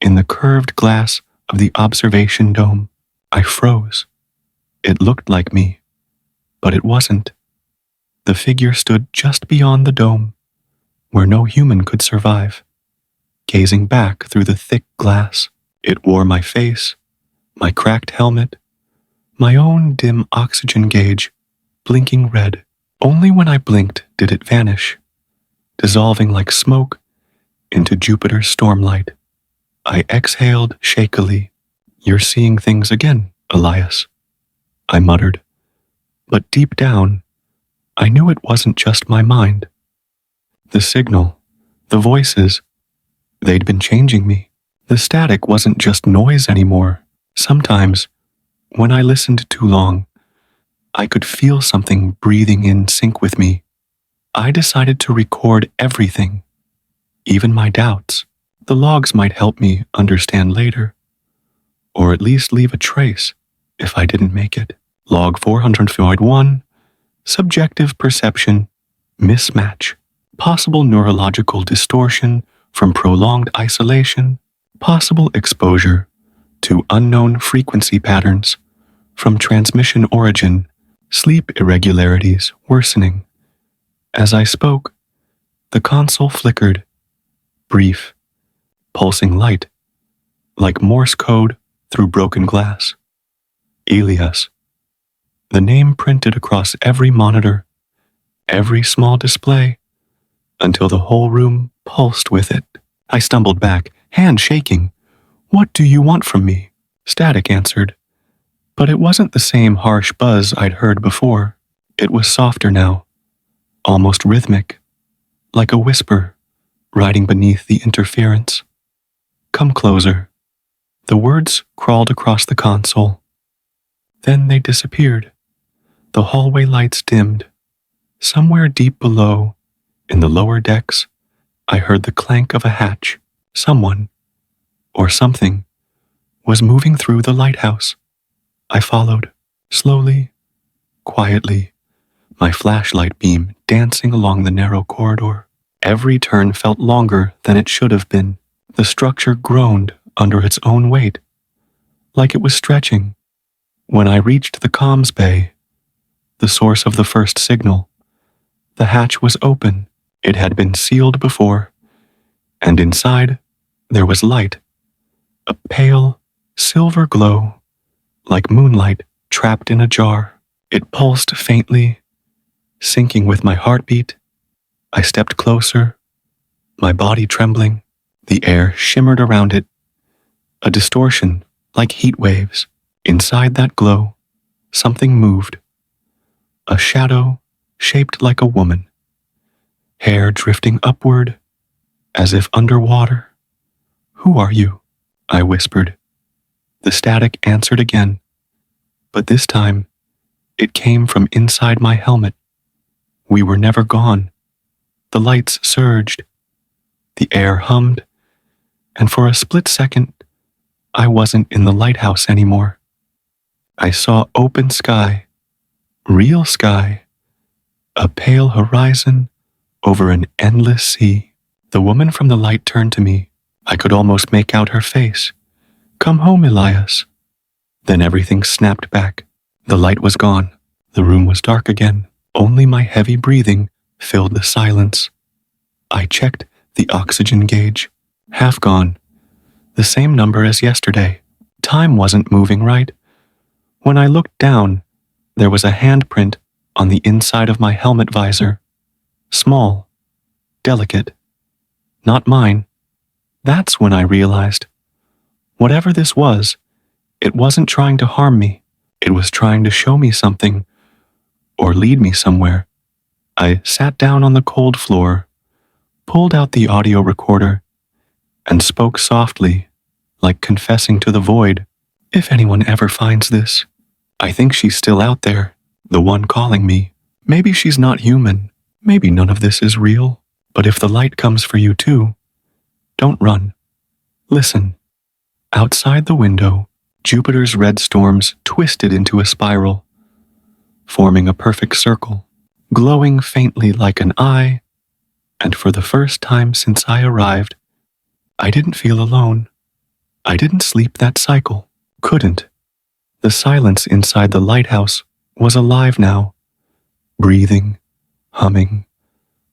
in the curved glass of the observation dome. I froze. It looked like me, but it wasn't. The figure stood just beyond the dome, where no human could survive, gazing back through the thick glass. It wore my face, my cracked helmet, My own dim oxygen gauge, blinking red. Only when I blinked did it vanish, dissolving like smoke into Jupiter's stormlight. I exhaled shakily. You're seeing things again, Elias, I muttered. But deep down, I knew it wasn't just my mind. The signal, the voices, they'd been changing me. The static wasn't just noise anymore. Sometimes, when I listened too long, I could feel something breathing in sync with me. I decided to record everything, even my doubts. The logs might help me understand later, or at least leave a trace if I didn't make it. Log 401, subjective perception, mismatch, possible neurological distortion from prolonged isolation, possible exposure to unknown frequency patterns from transmission origin, sleep irregularities worsening. As I spoke, the console flickered, brief, pulsing light, like Morse code through broken glass. Elias. The name printed across every monitor, every small display, until the whole room pulsed with it. I stumbled back, hand shaking. What do you want from me? Static answered. But it wasn't the same harsh buzz I'd heard before. It was softer now, almost rhythmic, like a whisper riding beneath the interference. Come closer. The words crawled across the console. Then they disappeared. The hallway lights dimmed. Somewhere deep below, in the lower decks, I heard the clank of a hatch. Someone, or something, was moving through the lighthouse. I followed, slowly, quietly, my flashlight beam dancing along the narrow corridor. Every turn felt longer than it should have been. The structure groaned under its own weight, like it was stretching. When I reached the comms bay, the source of the first signal, the hatch was open. It had been sealed before, and inside there was light, a pale, silver glow, like moonlight trapped in a jar. It pulsed faintly, syncing with my heartbeat. I stepped closer, my body trembling. The air shimmered around it, a distortion like heat waves. Inside that glow, something moved. A shadow shaped like a woman, hair drifting upward as if underwater. Who are you? I whispered. The static answered again, but this time it came from inside my helmet. We were never gone. The lights surged, the air hummed, and for a split second, I wasn't in the lighthouse anymore. I saw open sky, real sky, a pale horizon over an endless sea. The woman from the light turned to me. I could almost make out her face. Come home, Elias. Then everything snapped back. The light was gone. The room was dark again. Only my heavy breathing filled the silence. I checked the oxygen gauge. Half gone. The same number as yesterday. Time wasn't moving right. When I looked down, there was a handprint on the inside of my helmet visor. Small, delicate. Not mine. That's when I realized. Whatever this was, it wasn't trying to harm me. It was trying to show me something, or lead me somewhere. I sat down on the cold floor, pulled out the audio recorder, and spoke softly, like confessing to the void. If anyone ever finds this, I think she's still out there, the one calling me. Maybe she's not human. Maybe none of this is real. But if the light comes for you too, don't run. Listen. Outside the window, Jupiter's red storms twisted into a spiral, forming a perfect circle, glowing faintly like an eye, and for the first time since I arrived, I didn't feel alone. I didn't sleep that cycle. Couldn't. The silence inside the lighthouse was alive now, breathing, humming,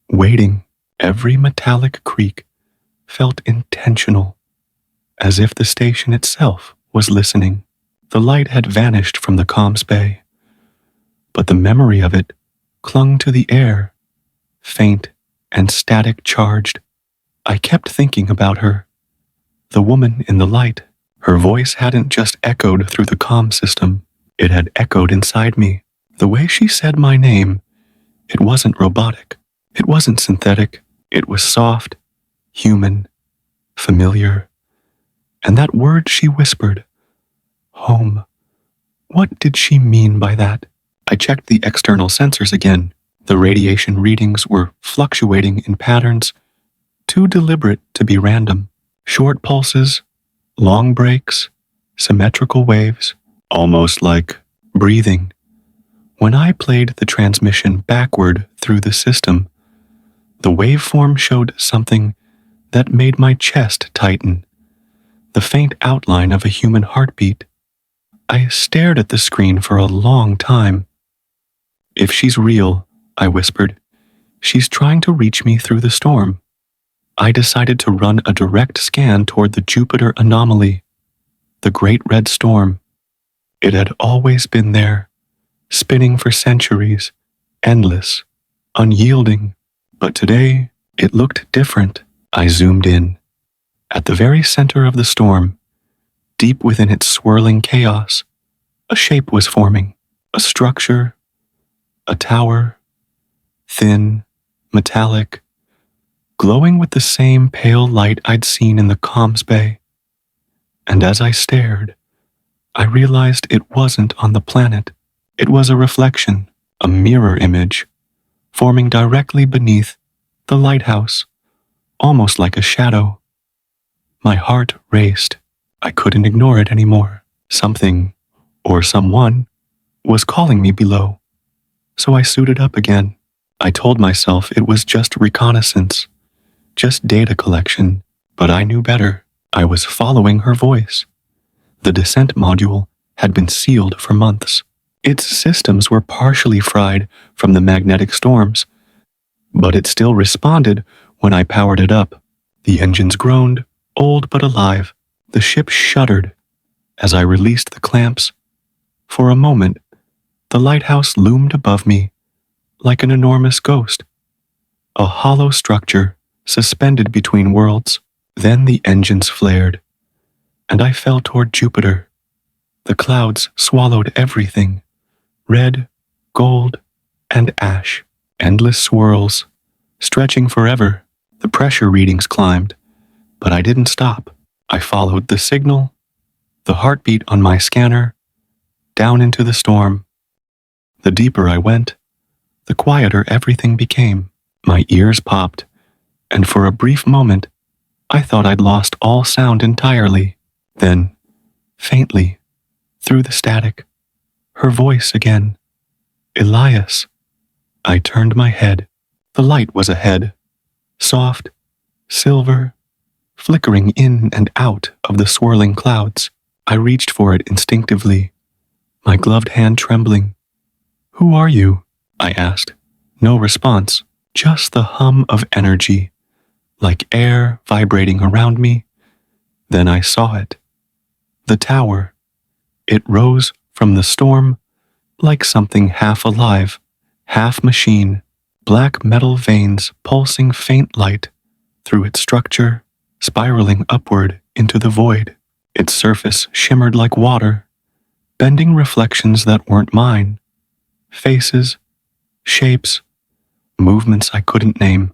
waiting. Every metallic creak felt intentional, as if the station itself was listening. The light had vanished from the comms bay, but the memory of it clung to the air, faint and static charged. I kept thinking about her, the woman in the light. Her voice hadn't just echoed through the comm system, it had echoed inside me. The way she said my name, it wasn't robotic, it wasn't synthetic, it was soft, human, familiar. And that word she whispered, home, what did she mean by that? I checked the external sensors again. The radiation readings were fluctuating in patterns too deliberate to be random. Short pulses, long breaks, symmetrical waves, almost like breathing. When I played the transmission backward through the system, the waveform showed something that made my chest tighten, the faint outline of a human heartbeat. I stared at the screen for a long time. If she's real, I whispered, she's trying to reach me through the storm. I decided to run a direct scan toward the Jupiter anomaly, the Great Red Storm. It had always been there, spinning for centuries, endless, unyielding. But today, it looked different. I zoomed in. At the very center of the storm, deep within its swirling chaos, a shape was forming, a structure, a tower, thin, metallic, glowing with the same pale light I'd seen in the comms bay. And as I stared, I realized it wasn't on the planet. It was a reflection, a mirror image, forming directly beneath the lighthouse, almost like a shadow. My heart raced. I couldn't ignore it anymore. Something, or someone, was calling me below. So I suited up again. I told myself it was just reconnaissance, just data collection, but I knew better. I was following her voice. The descent module had been sealed for months. Its systems were partially fried from the magnetic storms, but it still responded when I powered it up. The engines groaned, old but alive. The ship shuddered as I released the clamps. For a moment, the lighthouse loomed above me like an enormous ghost, a hollow structure suspended between worlds. Then the engines flared, and I fell toward Jupiter. The clouds swallowed everything, red, gold, and ash. Endless swirls, stretching forever. The pressure readings climbed, but I didn't stop. I followed the signal, the heartbeat on my scanner, down into the storm. The deeper I went, the quieter everything became. My ears popped, and for a brief moment, I thought I'd lost all sound entirely. Then, faintly, through the static, her voice again. Elias. I turned my head. The light was ahead, soft, silver, flickering in and out of the swirling clouds. I reached for it instinctively, my gloved hand trembling. Who are you? I asked. No response, just the hum of energy, like air vibrating around me. Then I saw it. The tower. It rose from the storm like something half alive, half machine, black metal veins pulsing faint light through its structure, spiraling upward into the void. Its surface shimmered like water, bending reflections that weren't mine. Faces, shapes, movements I couldn't name.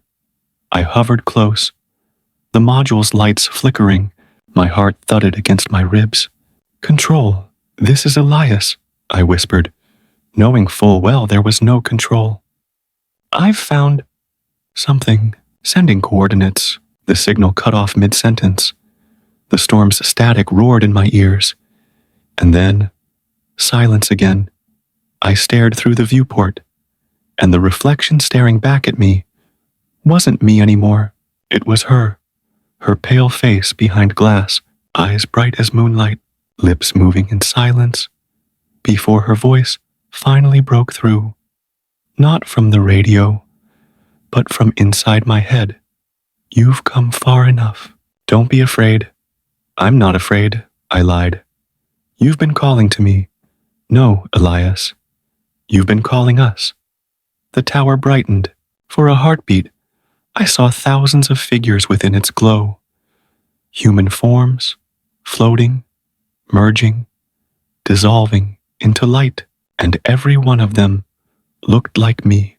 I hovered close, the module's lights flickering. My heart thudded against my ribs. Control. This is Elias, I whispered, knowing full well there was no control. I've found something. Sending coordinates. The signal cut off mid-sentence. The storm's static roared in my ears. And then, silence again. I stared through the viewport, and the reflection staring back at me wasn't me anymore. It was her. Her pale face behind glass, eyes bright as moonlight, lips moving in silence, before her voice finally broke through. Not from the radio, but from inside my head. You've come far enough. Don't be afraid. I'm not afraid, I lied. You've been calling to me. No, Elias. You've been calling us. The tower brightened. For a heartbeat, I saw thousands of figures within its glow. Human forms, floating, merging, dissolving into light, and every one of them looked like me.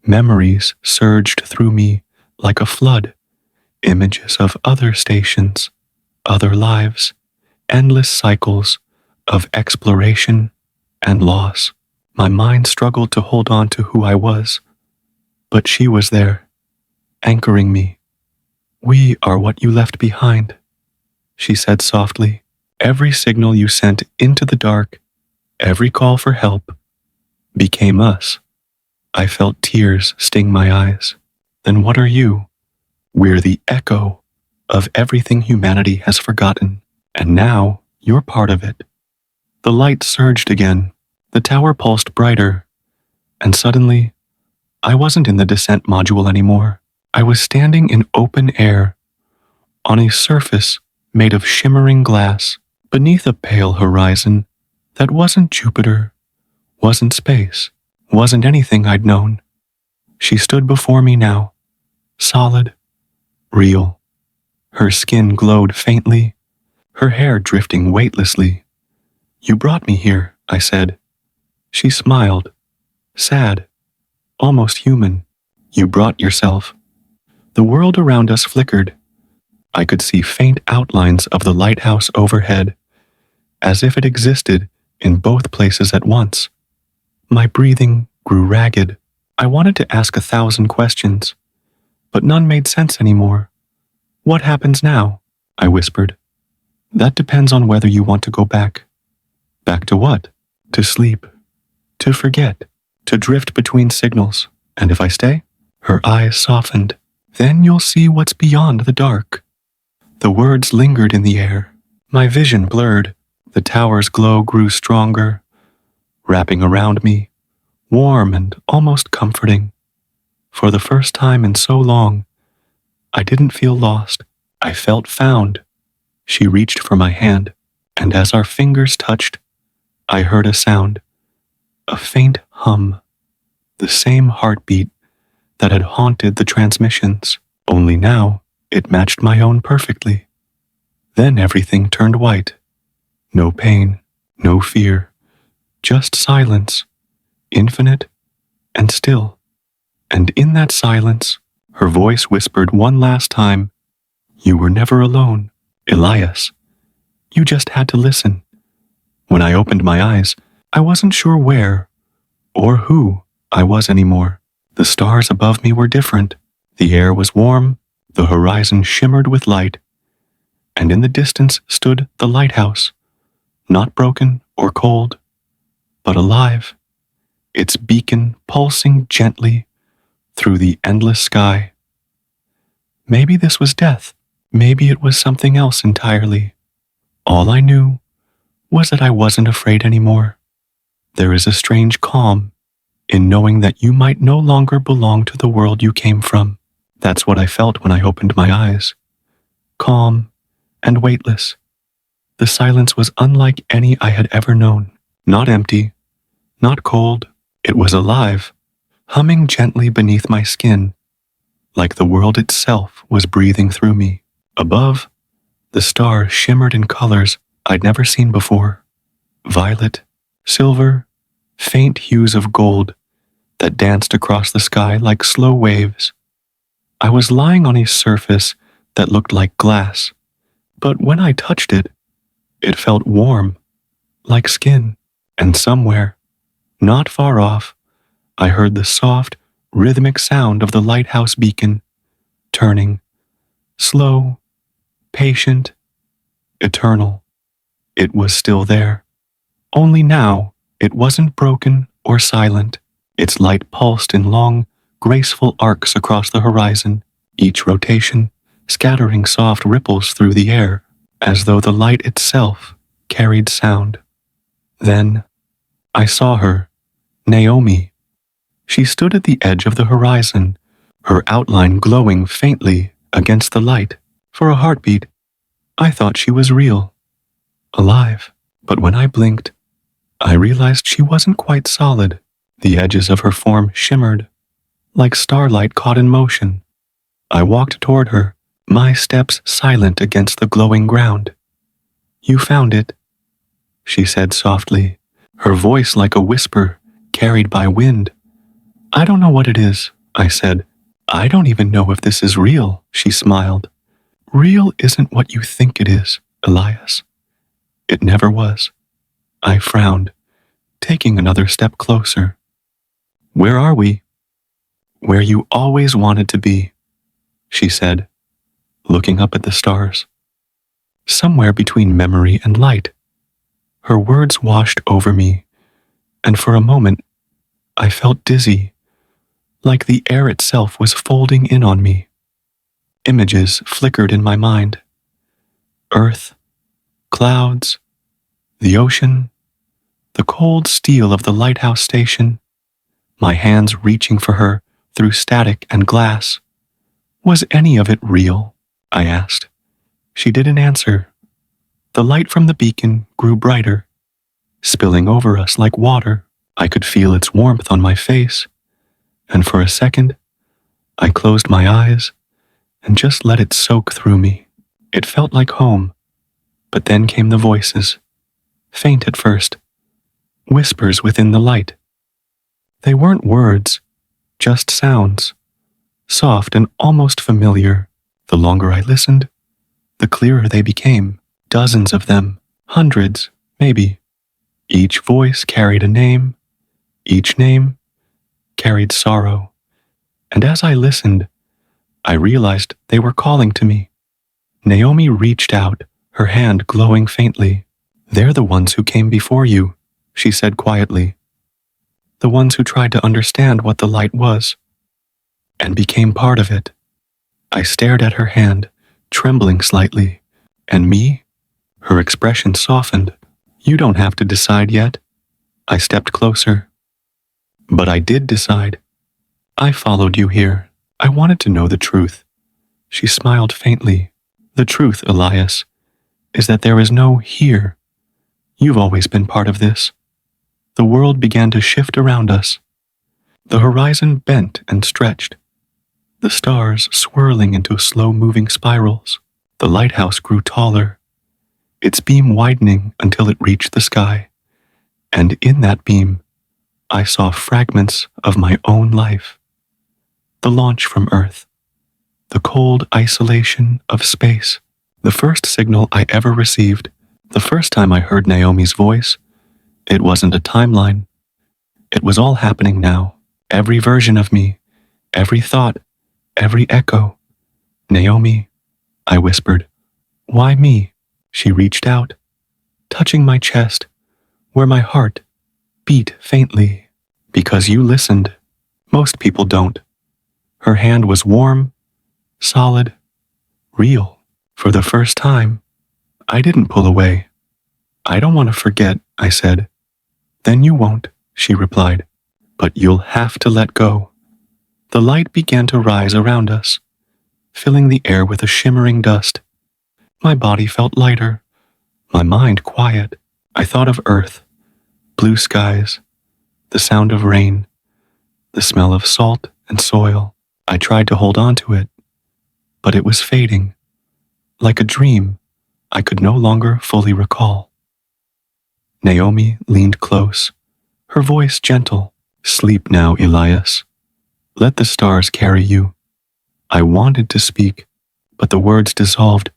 Memories surged through me like a flood, images of other stations, other lives, endless cycles of exploration and loss. My mind struggled to hold on to who I was, but she was there, anchoring me. We are what you left behind, she said softly. Every signal you sent into the dark, every call for help, became us. I felt tears sting my eyes. Then what are you? We're the echo of everything humanity has forgotten, and now you're part of it. The light surged again. The tower pulsed brighter, and suddenly, I wasn't in the descent module anymore. I was standing in open air, on a surface made of shimmering glass, beneath a pale horizon that wasn't Jupiter, wasn't space, wasn't anything I'd known. She stood before me now, solid, real. Her skin glowed faintly, her hair drifting weightlessly. You brought me here, I said. She smiled, sad, almost human. You brought yourself. The world around us flickered. I could see faint outlines of the lighthouse overhead, as if it existed in both places at once. My breathing grew ragged. I wanted to ask 1,000 questions, but none made sense anymore. What happens now? I whispered. That depends on whether you want to go back. Back to what? To sleep. To forget. To drift between signals. And if I stay? Her eyes softened. Then you'll see what's beyond the dark. The words lingered in the air. My vision blurred. The tower's glow grew stronger, wrapping around me, warm and almost comforting. For the first time in so long, I didn't feel lost. I felt found. She reached for my hand, and as our fingers touched, I heard a sound, a faint hum, the same heartbeat that had haunted the transmissions, only now it matched my own perfectly. Then everything turned white. No pain, no fear, just silence, infinite and still. And in that silence, her voice whispered one last time, You were never alone, Elias. You just had to listen. When I opened my eyes, I wasn't sure where or who I was anymore. The stars above me were different. The air was warm, the horizon shimmered with light, and in the distance stood the lighthouse, not broken or cold, but alive, its beacon pulsing gently through the endless sky. Maybe this was death. Maybe it was something else entirely. All I knew was that I wasn't afraid anymore. There is a strange calm in knowing that you might no longer belong to the world you came from. That's what I felt when I opened my eyes. Calm and weightless. The silence was unlike any I had ever known. Not empty, not cold. It was alive, humming gently beneath my skin, like the world itself was breathing through me. Above, the stars shimmered in colors I'd never seen before. Violet, silver, faint hues of gold that danced across the sky like slow waves. I was lying on a surface that looked like glass, but when I touched it, it felt warm, like skin, and somewhere, not far off, I heard the soft, rhythmic sound of the lighthouse beacon, turning, slow, patient, eternal. It was still there. Only now, it wasn't broken or silent. Its light pulsed in long, graceful arcs across the horizon, each rotation scattering soft ripples through the air, as though the light itself carried sound. Then, I saw her, Naomi. She stood at the edge of the horizon, her outline glowing faintly against the light. For a heartbeat, I thought she was real, alive. But when I blinked, I realized she wasn't quite solid. The edges of her form shimmered, like starlight caught in motion. I walked toward her, my steps silent against the glowing ground. "You found it," she said softly, her voice like a whisper carried by wind. "I don't know what it is," I said. "I don't even know if this is real," she smiled. "Real isn't what you think it is, Elias. It never was." I frowned, taking another step closer. "Where are we?" "Where you always wanted to be," she said, looking up at the stars. "Somewhere between memory and light." Her words washed over me, and for a moment, I felt dizzy, like the air itself was folding in on me. Images flickered in my mind. Earth, clouds, the ocean, the cold steel of the lighthouse station, my hands reaching for her through static and glass. "Was any of it real?" I asked. She didn't answer. The light from the beacon grew brighter, spilling over us like water. I could feel its warmth on my face, and for a second, I closed my eyes and just let it soak through me. It felt like home, but then came the voices, faint at first, whispers within the light. They weren't words, just sounds, soft and almost familiar. The longer I listened, the clearer they became. Dozens of them, hundreds, maybe. Each voice carried a name. Each name carried sorrow. And as I listened, I realized they were calling to me. Naomi reached out, her hand glowing faintly. "They're the ones who came before you," she said quietly. "The ones who tried to understand what the light was, and became part of it." I stared at her hand, trembling slightly. "And me?" Her expression softened. "You don't have to decide yet." I stepped closer. "But I did decide. I followed you here. I wanted to know the truth." She smiled faintly. "The truth, Elias, is that there is no here. You've always been part of this." The world began to shift around us. The horizon bent and stretched, the stars swirling into slow-moving spirals. The lighthouse grew taller, its beam widening until it reached the sky. And in that beam, I saw fragments of my own life. The launch from Earth, the cold isolation of space, the first signal I ever received, the first time I heard Naomi's voice. It wasn't a timeline. It was all happening now. Every version of me, every thought, every echo. "Naomi," I whispered. "Why me?" She reached out, touching my chest, where my heart beat faintly. "Because you listened. Most people don't." Her hand was warm, solid, real. For the first time, I didn't pull away. "I don't want to forget," I said. "Then you won't," she replied. "But you'll have to let go." The light began to rise around us, filling the air with a shimmering dust. My body felt lighter, my mind quiet. I thought of Earth, blue skies, the sound of rain, the smell of salt and soil. I tried to hold on to it, but it was fading, like a dream I could no longer fully recall. Naomi leaned close, her voice gentle. "Sleep now, Elias. Let the stars carry you." I wanted to speak, but the words dissolved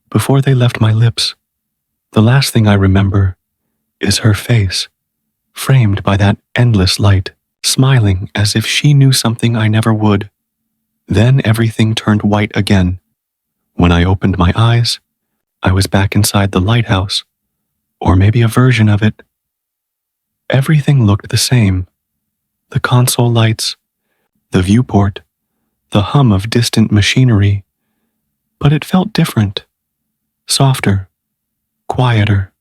before they left my lips. The last thing I remember is her face, framed by that endless light, smiling as if she knew something I never would. Then everything turned white again. When I opened my eyes, I was back inside the lighthouse, or maybe a version of it. Everything looked the same. The console lights, the viewport, the hum of distant machinery. But it felt different, softer, quieter.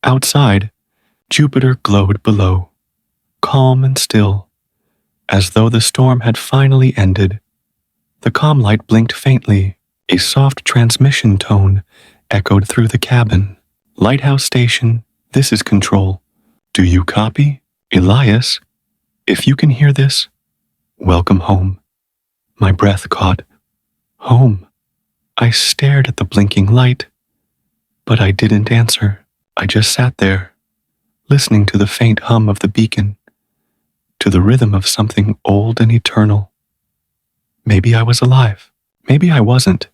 Outside, Jupiter glowed below, calm and still, as though the storm had finally ended. The comm light blinked faintly. A soft transmission tone echoed through the cabin. "Lighthouse Station, This is control. Do you copy? Elias, if you can hear this, welcome home. My breath caught. Home. I stared at the blinking light, but I didn't answer. I just sat there, listening to the faint hum of the beacon, to the rhythm of something old and eternal. Maybe I was alive. Maybe I wasn't.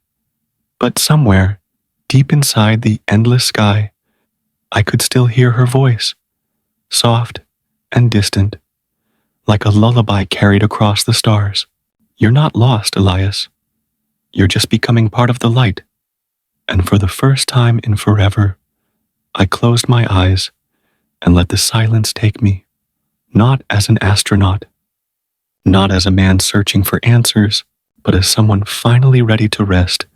But somewhere, deep inside the endless sky, I could still hear her voice, soft and distant, like a lullaby carried across the stars. You're not lost, Elias. You're just becoming part of the light. And for the first time in forever, I closed my eyes and let the silence take me, not as an astronaut, not as a man searching for answers, but as someone finally ready to rest